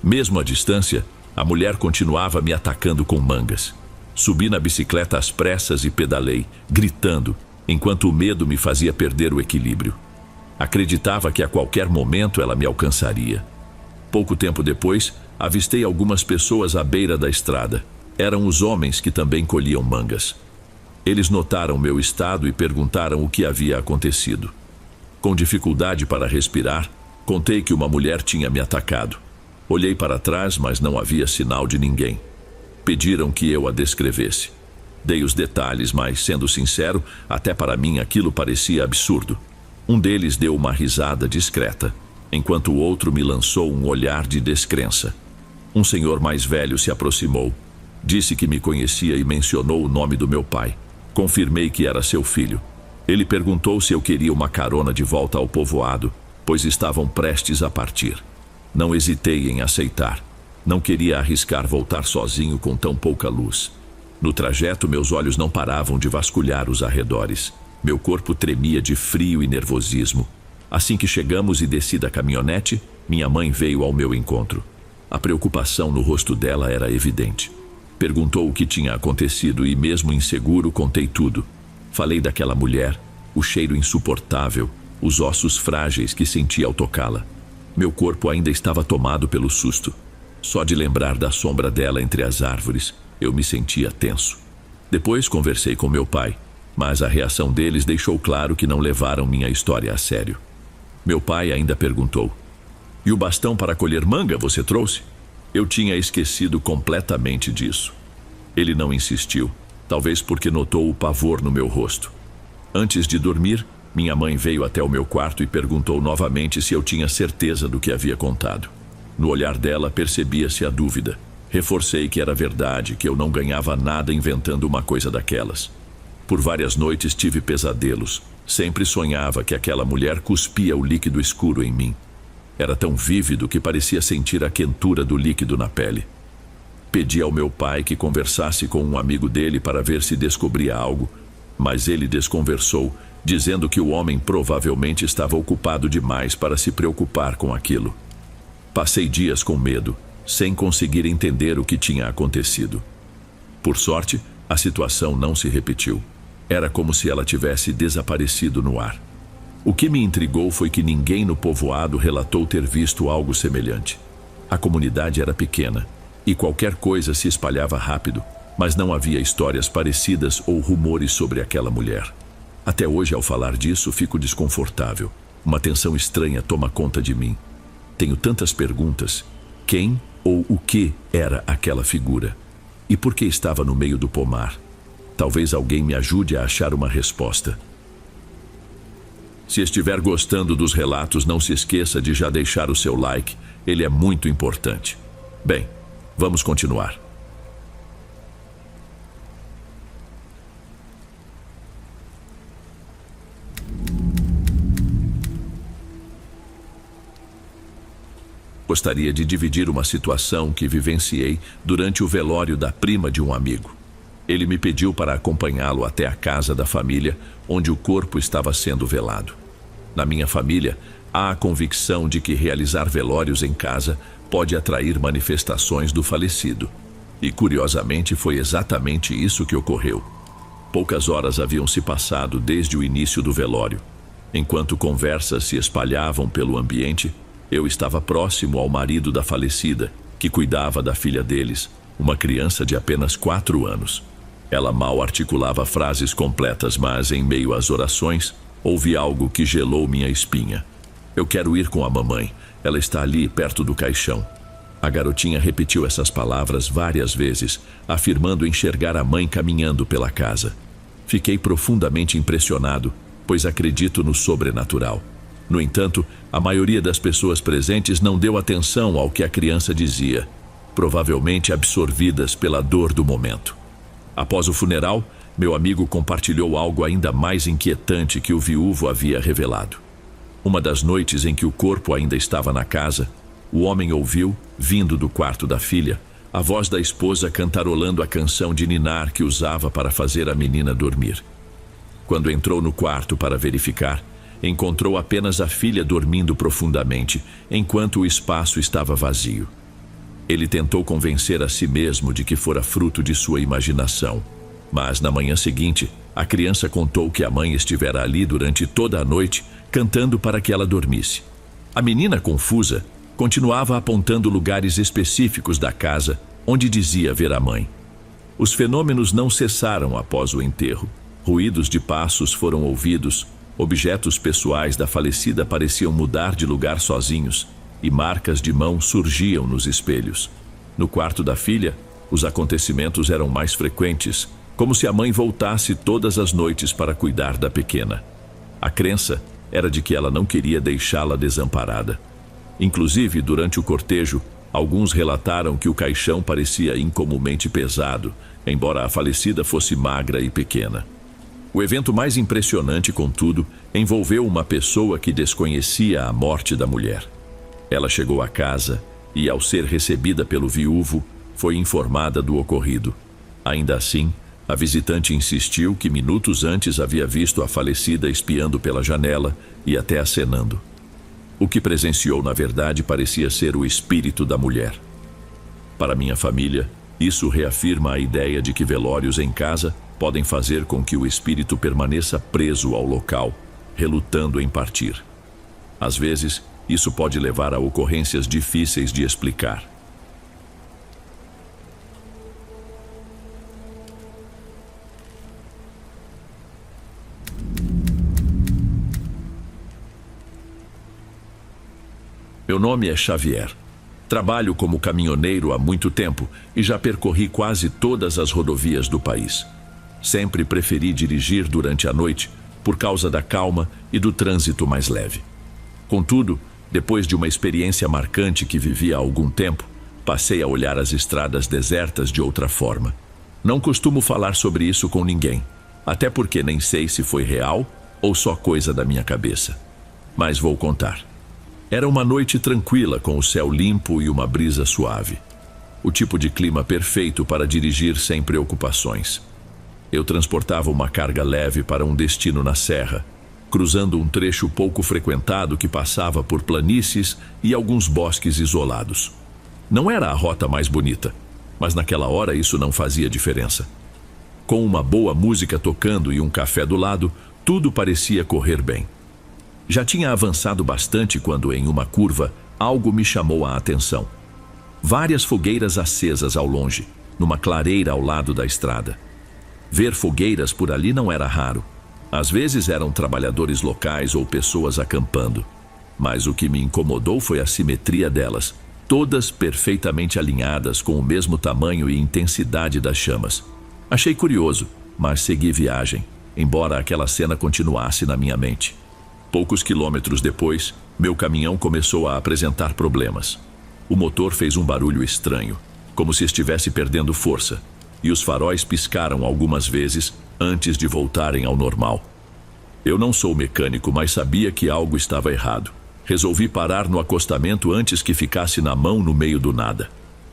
Mesmo à distância, a mulher continuava me atacando com mangas. Subi na bicicleta às pressas e pedalei, gritando, enquanto o medo me fazia perder o equilíbrio. Acreditava que a qualquer momento ela me alcançaria. Pouco tempo depois, avistei algumas pessoas à beira da estrada. Eram os homens que também colhiam mangas. Eles notaram meu estado e perguntaram o que havia acontecido. Com dificuldade para respirar, contei que uma mulher tinha me atacado. Olhei para trás, mas não havia sinal de ninguém. Pediram que eu a descrevesse. Dei os detalhes, mas, sendo sincero, até para mim aquilo parecia absurdo. Um deles deu uma risada discreta, enquanto o outro me lançou um olhar de descrença. Um senhor mais velho se aproximou. Disse que me conhecia e mencionou o nome do meu pai. Confirmei que era seu filho. Ele perguntou se eu queria uma carona de volta ao povoado, pois estavam prestes a partir. Não hesitei em aceitar. Não queria arriscar voltar sozinho com tão pouca luz. No trajeto, meus olhos não paravam de vasculhar os arredores. Meu corpo tremia de frio e nervosismo. Assim que chegamos e desci da caminhonete, minha mãe veio ao meu encontro. A preocupação no rosto dela era evidente. Perguntou o que tinha acontecido e, mesmo inseguro, contei tudo. Falei daquela mulher, o cheiro insuportável, os ossos frágeis que senti ao tocá-la. Meu corpo ainda estava tomado pelo susto. Só de lembrar da sombra dela entre as árvores, eu me sentia tenso. Depois conversei com meu pai, mas a reação deles deixou claro que não levaram minha história a sério. Meu pai ainda perguntou: "E o bastão para colher manga você trouxe?" Eu tinha esquecido completamente disso. Ele não insistiu, talvez porque notou o pavor no meu rosto. Antes de dormir, minha mãe veio até o meu quarto e perguntou novamente se eu tinha certeza do que havia contado. No olhar dela percebia-se a dúvida. Reforcei que era verdade, que eu não ganhava nada inventando uma coisa daquelas. Por várias noites tive pesadelos. Sempre sonhava que aquela mulher cuspia o líquido escuro em mim. Era tão vívido que parecia sentir a quentura do líquido na pele. Pedi ao meu pai que conversasse com um amigo dele para ver se descobria algo, mas ele desconversou, dizendo que o homem provavelmente estava ocupado demais para se preocupar com aquilo. Passei dias com medo, sem conseguir entender o que tinha acontecido. Por sorte, a situação não se repetiu. Era como se ela tivesse desaparecido no ar. O que me intrigou foi que ninguém no povoado relatou ter visto algo semelhante. A comunidade era pequena e qualquer coisa se espalhava rápido, mas não havia histórias parecidas ou rumores sobre aquela mulher. Até hoje, ao falar disso, fico desconfortável. Uma tensão estranha toma conta de mim. Tenho tantas perguntas. Quem ou o que era aquela figura? E por que estava no meio do pomar? Talvez alguém me ajude a achar uma resposta. Se estiver gostando dos relatos, não se esqueça de já deixar o seu like. Ele é muito importante. Bem, vamos continuar. Gostaria de dividir uma situação que vivenciei durante o velório da prima de um amigo. Ele me pediu para acompanhá-lo até a casa da família, onde o corpo estava sendo velado. Na minha família, há a convicção de que realizar velórios em casa pode atrair manifestações do falecido. E, curiosamente, foi exatamente isso que ocorreu. Poucas horas haviam se passado desde o início do velório. Enquanto conversas se espalhavam pelo ambiente, eu estava próximo ao marido da falecida, que cuidava da filha deles, uma criança de apenas 4 anos. Ela mal articulava frases completas, mas, em meio às orações, ouvi algo que gelou minha espinha. Eu quero ir com a mamãe. Ela está ali, perto do caixão. A garotinha repetiu essas palavras várias vezes, afirmando enxergar a mãe caminhando pela casa. Fiquei profundamente impressionado, pois acredito no sobrenatural. No entanto, a maioria das pessoas presentes não deu atenção ao que a criança dizia, provavelmente absorvidas pela dor do momento. Após o funeral, meu amigo compartilhou algo ainda mais inquietante que o viúvo havia revelado. Uma das noites em que o corpo ainda estava na casa, o homem ouviu, vindo do quarto da filha, a voz da esposa cantarolando a canção de ninar que usava para fazer a menina dormir. Quando entrou no quarto para verificar, encontrou apenas a filha dormindo profundamente, enquanto o espaço estava vazio. Ele tentou convencer a si mesmo de que fora fruto de sua imaginação, mas na manhã seguinte, a criança contou que a mãe estivera ali durante toda a noite, cantando para que ela dormisse. A menina, confusa, continuava apontando lugares específicos da casa onde dizia ver a mãe. Os fenômenos não cessaram após o enterro. Ruídos de passos foram ouvidos, objetos pessoais da falecida pareciam mudar de lugar sozinhos e marcas de mão surgiam nos espelhos. No quarto da filha, os acontecimentos eram mais frequentes, como se a mãe voltasse todas as noites para cuidar da pequena. A crença era de que ela não queria deixá-la desamparada. Inclusive, durante o cortejo, alguns relataram que o caixão parecia incomumente pesado, embora a falecida fosse magra e pequena. O evento mais impressionante, contudo, envolveu uma pessoa que desconhecia a morte da mulher. Ela chegou à casa e, ao ser recebida pelo viúvo, foi informada do ocorrido. Ainda assim, a visitante insistiu que minutos antes havia visto a falecida espiando pela janela e até acenando. O que presenciou, na verdade, parecia ser o espírito da mulher. Para minha família, isso reafirma a ideia de que velórios em casa podem fazer com que o espírito permaneça preso ao local, relutando em partir. Às vezes, isso pode levar a ocorrências difíceis de explicar. Meu nome é Xavier. Trabalho como caminhoneiro há muito tempo e já percorri quase todas as rodovias do país. Sempre preferi dirigir durante a noite por causa da calma e do trânsito mais leve. Contudo, depois de uma experiência marcante que vivi há algum tempo, passei a olhar as estradas desertas de outra forma. Não costumo falar sobre isso com ninguém, até porque nem sei se foi real ou só coisa da minha cabeça. Mas vou contar. Era uma noite tranquila, com o céu limpo e uma brisa suave. O tipo de clima perfeito para dirigir sem preocupações. Eu transportava uma carga leve para um destino na serra, cruzando um trecho pouco frequentado que passava por planícies e alguns bosques isolados. Não era a rota mais bonita, mas naquela hora isso não fazia diferença. Com uma boa música tocando e um café do lado, tudo parecia correr bem. Já tinha avançado bastante quando, em uma curva, algo me chamou a atenção. Várias fogueiras acesas ao longe, numa clareira ao lado da estrada. Ver fogueiras por ali não era raro. Às vezes eram trabalhadores locais ou pessoas acampando. Mas o que me incomodou foi a simetria delas, todas perfeitamente alinhadas com o mesmo tamanho e intensidade das chamas. Achei curioso, mas segui viagem, embora aquela cena continuasse na minha mente. Poucos quilômetros depois, meu caminhão começou a apresentar problemas. O motor fez um barulho estranho, como se estivesse perdendo força, e os faróis piscaram algumas vezes antes de voltarem ao normal. Eu não sou mecânico, mas sabia que algo estava errado. Resolvi parar no acostamento antes que ficasse na mão no meio do nada.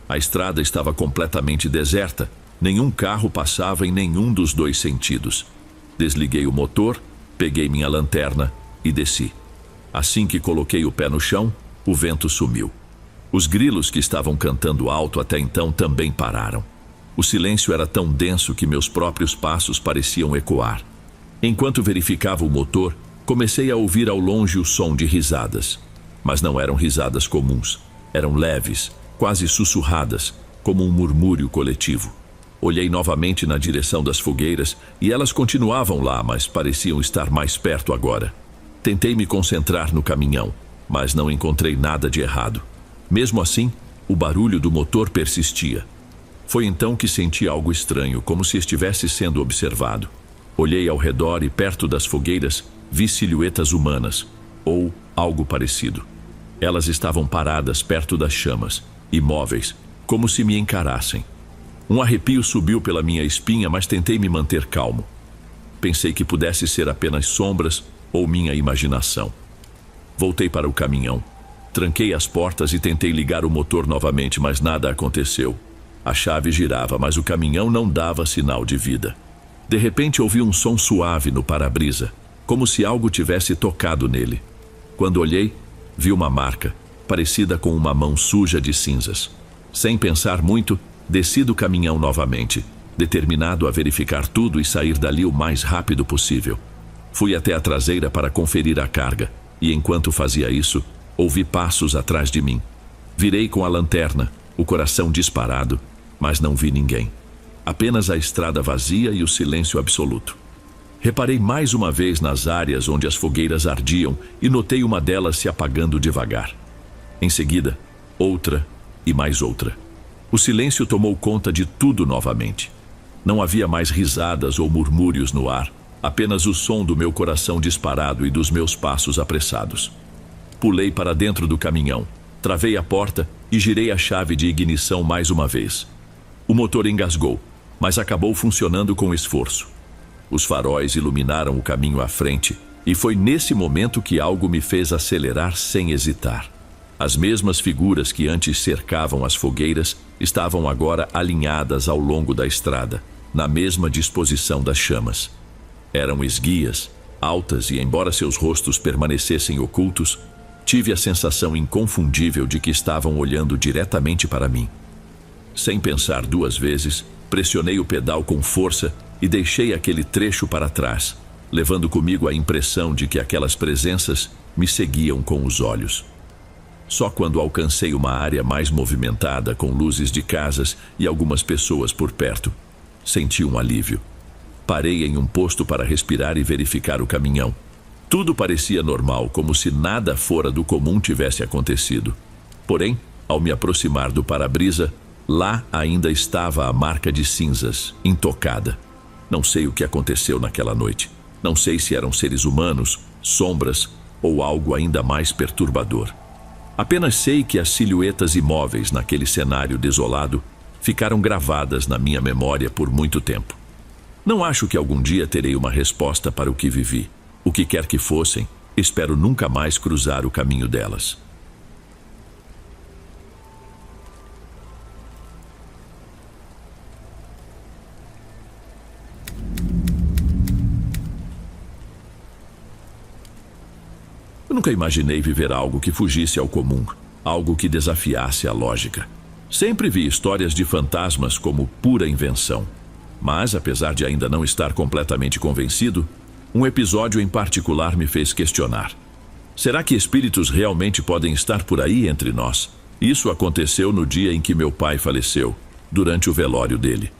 A estrada estava completamente deserta, nenhum carro passava em nenhum dos dois sentidos. Desliguei o motor, peguei minha lanterna e desci. Assim que coloquei o pé no chão, o vento sumiu. Os grilos que estavam cantando alto até então também pararam. O silêncio era tão denso que meus próprios passos pareciam ecoar. Enquanto verificava o motor, comecei a ouvir ao longe o som de risadas. Mas não eram risadas comuns. Eram leves, quase sussurradas, como um murmúrio coletivo. Olhei novamente na direção das fogueiras e elas continuavam lá, mas pareciam estar mais perto agora. Tentei me concentrar no caminhão, mas não encontrei nada de errado. Mesmo assim, o barulho do motor persistia. Foi então que senti algo estranho, como se estivesse sendo observado. Olhei ao redor e perto das fogueiras vi silhuetas humanas, ou algo parecido. Elas estavam paradas perto das chamas, imóveis, como se me encarassem. Um arrepio subiu pela minha espinha, mas tentei me manter calmo. Pensei que pudesse ser apenas sombras ou minha imaginação. Voltei para o caminhão. Tranquei as portas e tentei ligar o motor novamente, mas nada aconteceu. A chave girava, mas o caminhão não dava sinal de vida. De repente ouvi um som suave no para-brisa, como se algo tivesse tocado nele. Quando olhei, vi uma marca, parecida com uma mão suja de cinzas. Sem pensar muito, desci do caminhão novamente, determinado a verificar tudo e sair dali o mais rápido possível. Fui até a traseira para conferir a carga, e enquanto fazia isso, ouvi passos atrás de mim. Virei com a lanterna, o coração disparado, mas não vi ninguém. Apenas a estrada vazia e o silêncio absoluto. Reparei mais uma vez nas áreas onde as fogueiras ardiam e notei uma delas se apagando devagar. Em seguida, outra e mais outra. O silêncio tomou conta de tudo novamente. Não havia mais risadas ou murmúrios no ar, apenas o som do meu coração disparado e dos meus passos apressados. Pulei para dentro do caminhão, travei a porta e girei a chave de ignição mais uma vez. O motor engasgou, mas acabou funcionando com esforço. Os faróis iluminaram o caminho à frente, e foi nesse momento que algo me fez acelerar sem hesitar. As mesmas figuras que antes cercavam as fogueiras estavam agora alinhadas ao longo da estrada, na mesma disposição das chamas. Eram esguias, altas e, embora seus rostos permanecessem ocultos, tive a sensação inconfundível de que estavam olhando diretamente para mim. Sem pensar duas vezes, pressionei o pedal com força e deixei aquele trecho para trás, levando comigo a impressão de que aquelas presenças me seguiam com os olhos. Só quando alcancei uma área mais movimentada, com luzes de casas e algumas pessoas por perto, senti um alívio. Parei em um posto para respirar e verificar o caminhão. Tudo parecia normal, como se nada fora do comum tivesse acontecido. Porém, ao me aproximar do para-brisa, lá ainda estava a marca de cinzas, intocada. Não sei o que aconteceu naquela noite. Não sei se eram seres humanos, sombras ou algo ainda mais perturbador. Apenas sei que as silhuetas imóveis naquele cenário desolado ficaram gravadas na minha memória por muito tempo. Não acho que algum dia terei uma resposta para o que vivi. O que quer que fossem, espero nunca mais cruzar o caminho delas. Eu nunca imaginei viver algo que fugisse ao comum, algo que desafiasse a lógica. Sempre vi histórias de fantasmas como pura invenção. Mas, apesar de ainda não estar completamente convencido, um episódio em particular me fez questionar. Será que espíritos realmente podem estar por aí entre nós? Isso aconteceu no dia em que meu pai faleceu, durante o velório dele.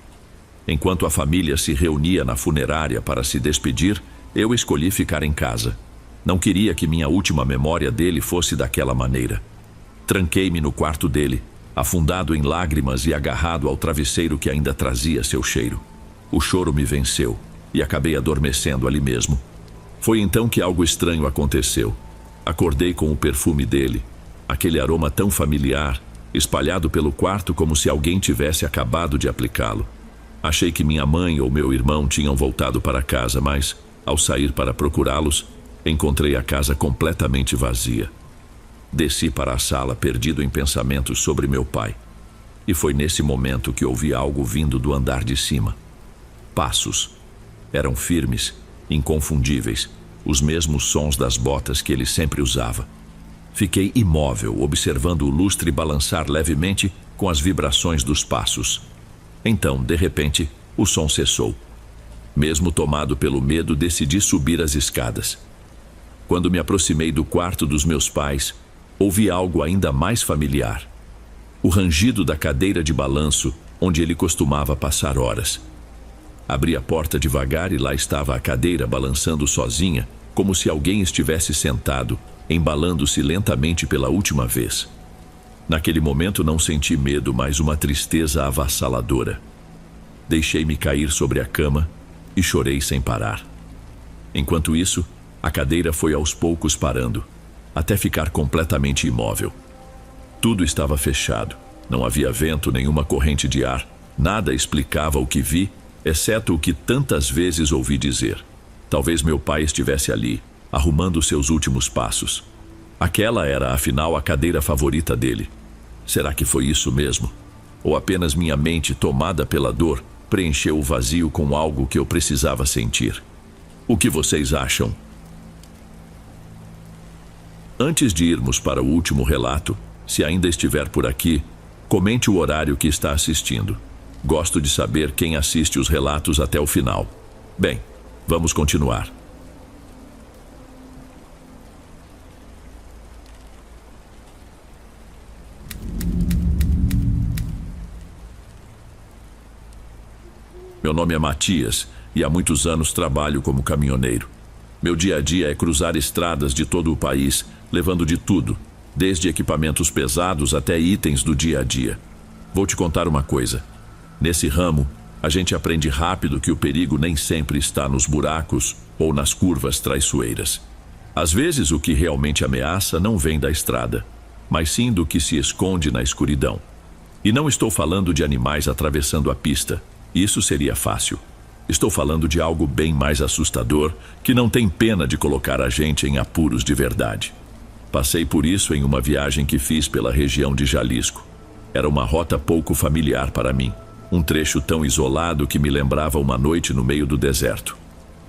Enquanto a família se reunia na funerária para se despedir, eu escolhi ficar em casa. Não queria que minha última memória dele fosse daquela maneira. Tranquei-me no quarto dele, afundado em lágrimas e agarrado ao travesseiro que ainda trazia seu cheiro. O choro me venceu e acabei adormecendo ali mesmo. Foi então que algo estranho aconteceu. Acordei com o perfume dele, aquele aroma tão familiar, espalhado pelo quarto como se alguém tivesse acabado de aplicá-lo. Achei que minha mãe ou meu irmão tinham voltado para casa, mas, ao sair para procurá-los, encontrei a casa completamente vazia. Desci para a sala, perdido em pensamentos sobre meu pai. E foi nesse momento que ouvi algo vindo do andar de cima. Passos. Eram firmes, inconfundíveis, os mesmos sons das botas que ele sempre usava. Fiquei imóvel, observando o lustre balançar levemente com as vibrações dos passos. Então, de repente, o som cessou. Mesmo tomado pelo medo, decidi subir as escadas. Quando me aproximei do quarto dos meus pais, ouvi algo ainda mais familiar. O rangido da cadeira de balanço, onde ele costumava passar horas. Abri a porta devagar e lá estava a cadeira balançando sozinha, como se alguém estivesse sentado, embalando-se lentamente pela última vez. Naquele momento não senti medo, mas uma tristeza avassaladora. Deixei-me cair sobre a cama e chorei sem parar. Enquanto isso, a cadeira foi aos poucos parando, até ficar completamente imóvel. Tudo estava fechado, não havia vento, nenhuma corrente de ar, nada explicava o que vi, exceto o que tantas vezes ouvi dizer. Talvez meu pai estivesse ali, arrumando seus últimos passos. Aquela era, afinal, a cadeira favorita dele. Será que foi isso mesmo? Ou apenas minha mente, tomada pela dor, preencheu o vazio com algo que eu precisava sentir? O que vocês acham? Antes de irmos para o último relato, se ainda estiver por aqui, comente o horário que está assistindo. Gosto de saber quem assiste os relatos até o final. Bem, vamos continuar. Meu nome é Matias e há muitos anos trabalho como caminhoneiro. Meu dia a dia é cruzar estradas de todo o país, levando de tudo, desde equipamentos pesados até itens do dia a dia. Vou te contar uma coisa. Nesse ramo, a gente aprende rápido que o perigo nem sempre está nos buracos ou nas curvas traiçoeiras. Às vezes, o que realmente ameaça não vem da estrada, mas sim do que se esconde na escuridão. E não estou falando de animais atravessando a pista. Isso seria fácil. Estou falando de algo bem mais assustador, que não tem pena de colocar a gente em apuros de verdade. Passei por isso em uma viagem que fiz pela região de Jalisco. Era uma rota pouco familiar para mim. Um trecho tão isolado que me lembrava uma noite no meio do deserto.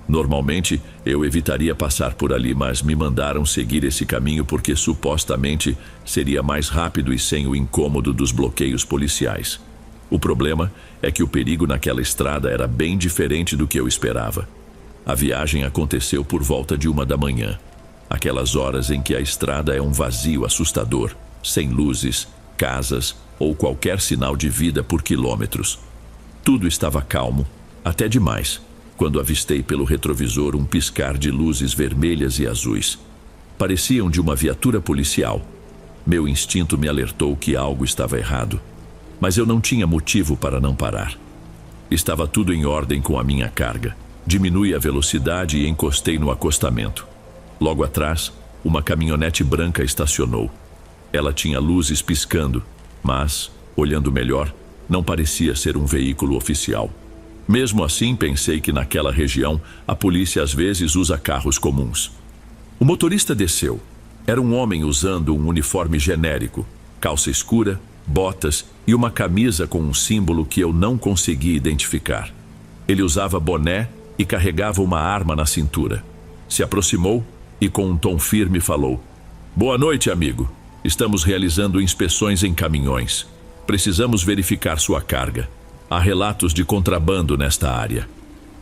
Normalmente, eu evitaria passar por ali, mas me mandaram seguir esse caminho porque supostamente seria mais rápido e sem o incômodo dos bloqueios policiais. O problema é que o perigo naquela estrada era bem diferente do que eu esperava. A viagem aconteceu por volta de 1 da manhã. Aquelas horas em que a estrada é um vazio assustador, sem luzes, casas ou qualquer sinal de vida por quilômetros. Tudo estava calmo, até demais, quando avistei pelo retrovisor um piscar de luzes vermelhas e azuis. Pareciam de uma viatura policial. Meu instinto me alertou que algo estava errado. Mas eu não tinha motivo para não parar. Estava tudo em ordem com a minha carga. Diminui a velocidade e encostei no acostamento. Logo atrás, uma caminhonete branca estacionou. Ela tinha luzes piscando, mas, olhando melhor, não parecia ser um veículo oficial. Mesmo assim, pensei que naquela região, a polícia às vezes usa carros comuns. O motorista desceu. Era um homem usando um uniforme genérico, calça escura, botas e uma camisa com um símbolo que eu não consegui identificar. Ele usava boné e carregava uma arma na cintura. Se aproximou e com um tom firme falou: "Boa noite, amigo. Estamos realizando inspeções em caminhões. Precisamos verificar sua carga. Há relatos de contrabando nesta área."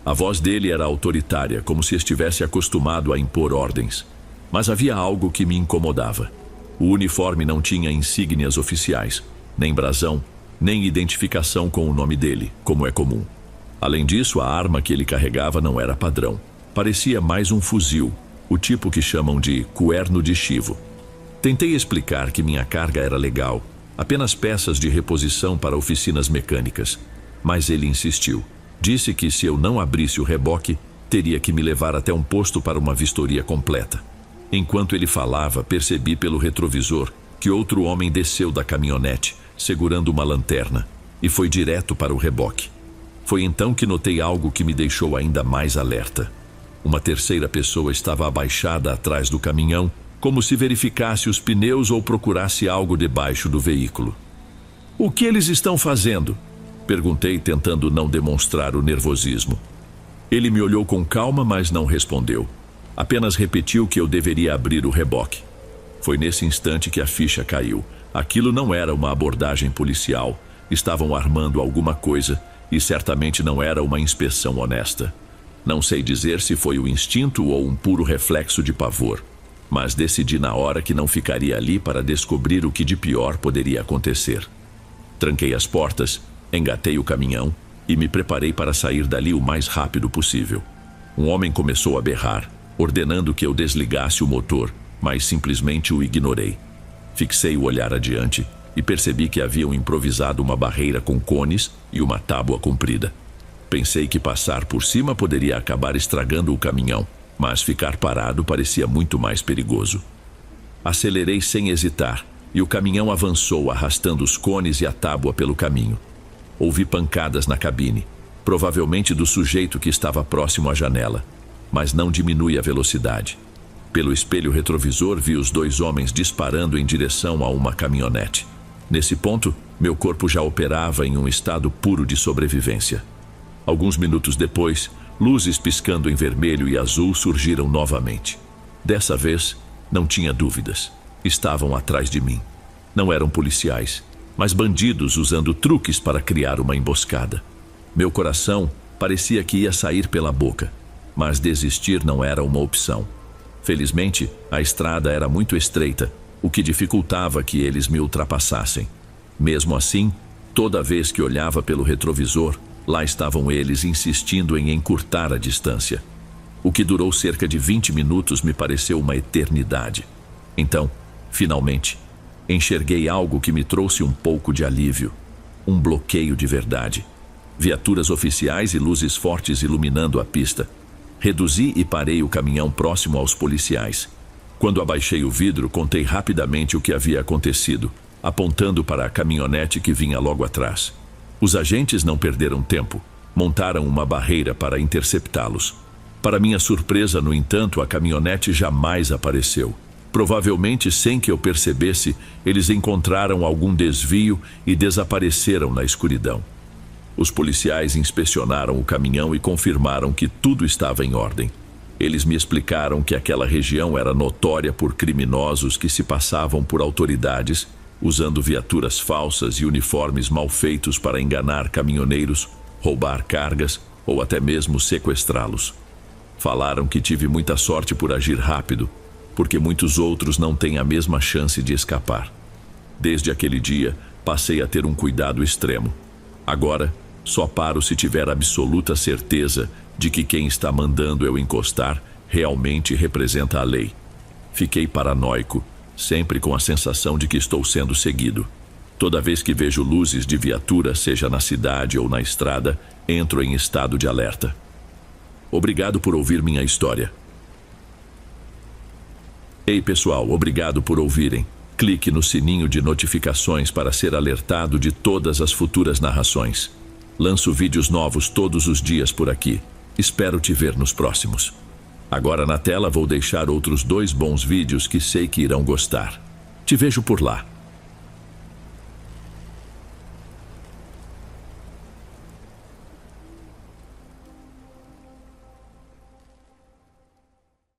A voz dele era autoritária, como se estivesse acostumado a impor ordens. Mas havia algo que me incomodava. O uniforme não tinha insígnias oficiais, nem brasão, nem identificação com o nome dele, como é comum. Além disso, a arma que ele carregava não era padrão. Parecia mais um fuzil, o tipo que chamam de cuerno de chivo. Tentei explicar que minha carga era legal, apenas peças de reposição para oficinas mecânicas. Mas ele insistiu. Disse que se eu não abrisse o reboque, teria que me levar até um posto para uma vistoria completa. Enquanto ele falava, percebi pelo retrovisor que outro homem desceu da caminhonete, segurando uma lanterna, e foi direto para o reboque. Foi então que notei algo que me deixou ainda mais alerta. Uma terceira pessoa estava abaixada atrás do caminhão, como se verificasse os pneus ou procurasse algo debaixo do veículo. "O que eles estão fazendo?" perguntei, tentando não demonstrar o nervosismo. Ele me olhou com calma, mas não respondeu. Apenas repetiu que eu deveria abrir o reboque. Foi nesse instante que a ficha caiu. Aquilo não era uma abordagem policial. Estavam armando alguma coisa e certamente não era uma inspeção honesta. Não sei dizer se foi o instinto ou um puro reflexo de pavor, mas decidi na hora que não ficaria ali para descobrir o que de pior poderia acontecer. Tranquei as portas, engatei o caminhão e me preparei para sair dali o mais rápido possível. Um homem começou a berrar, ordenando que eu desligasse o motor, mas simplesmente o ignorei. Fixei o olhar adiante e percebi que haviam improvisado uma barreira com cones e uma tábua comprida. Pensei que passar por cima poderia acabar estragando o caminhão, mas ficar parado parecia muito mais perigoso. Acelerei sem hesitar e o caminhão avançou, arrastando os cones e a tábua pelo caminho. Ouvi pancadas na cabine, provavelmente do sujeito que estava próximo à janela, mas não diminui a velocidade. Pelo espelho retrovisor vi os dois homens disparando em direção a uma caminhonete. Nesse ponto, meu corpo já operava em um estado puro de sobrevivência. Alguns minutos depois, luzes piscando em vermelho e azul surgiram novamente. Dessa vez, não tinha dúvidas. Estavam atrás de mim. Não eram policiais, mas bandidos usando truques para criar uma emboscada. Meu coração parecia que ia sair pela boca, mas desistir não era uma opção. Felizmente, a estrada era muito estreita, o que dificultava que eles me ultrapassassem. Mesmo assim, toda vez que olhava pelo retrovisor, lá estavam eles insistindo em encurtar a distância. O que durou cerca de 20 minutos me pareceu uma eternidade. Então, finalmente, enxerguei algo que me trouxe um pouco de alívio. Um bloqueio de verdade. Viaturas oficiais e luzes fortes iluminando a pista. Reduzi e parei o caminhão próximo aos policiais. Quando abaixei o vidro, contei rapidamente o que havia acontecido, apontando para a caminhonete que vinha logo atrás. Os agentes não perderam tempo. Montaram uma barreira para interceptá-los. Para minha surpresa, no entanto, a caminhonete jamais apareceu. Provavelmente, sem que eu percebesse, eles encontraram algum desvio e desapareceram na escuridão. Os policiais inspecionaram o caminhão e confirmaram que tudo estava em ordem. Eles me explicaram que aquela região era notória por criminosos que se passavam por autoridades, usando viaturas falsas e uniformes mal feitos para enganar caminhoneiros, roubar cargas ou até mesmo sequestrá-los. Falaram que tive muita sorte por agir rápido, porque muitos outros não têm a mesma chance de escapar. Desde aquele dia, passei a ter um cuidado extremo. Agora, só paro se tiver absoluta certeza de que quem está mandando eu encostar realmente representa a lei. Fiquei paranoico, sempre com a sensação de que estou sendo seguido. Toda vez que vejo luzes de viatura, seja na cidade ou na estrada, entro em estado de alerta. Obrigado por ouvir minha história. Ei pessoal, obrigado por ouvirem. Clique no sininho de notificações para ser alertado de todas as futuras narrações. Lanço vídeos novos todos os dias por aqui. Espero te ver nos próximos. Agora na tela vou deixar outros 2 bons vídeos que sei que irão gostar. Te vejo por lá.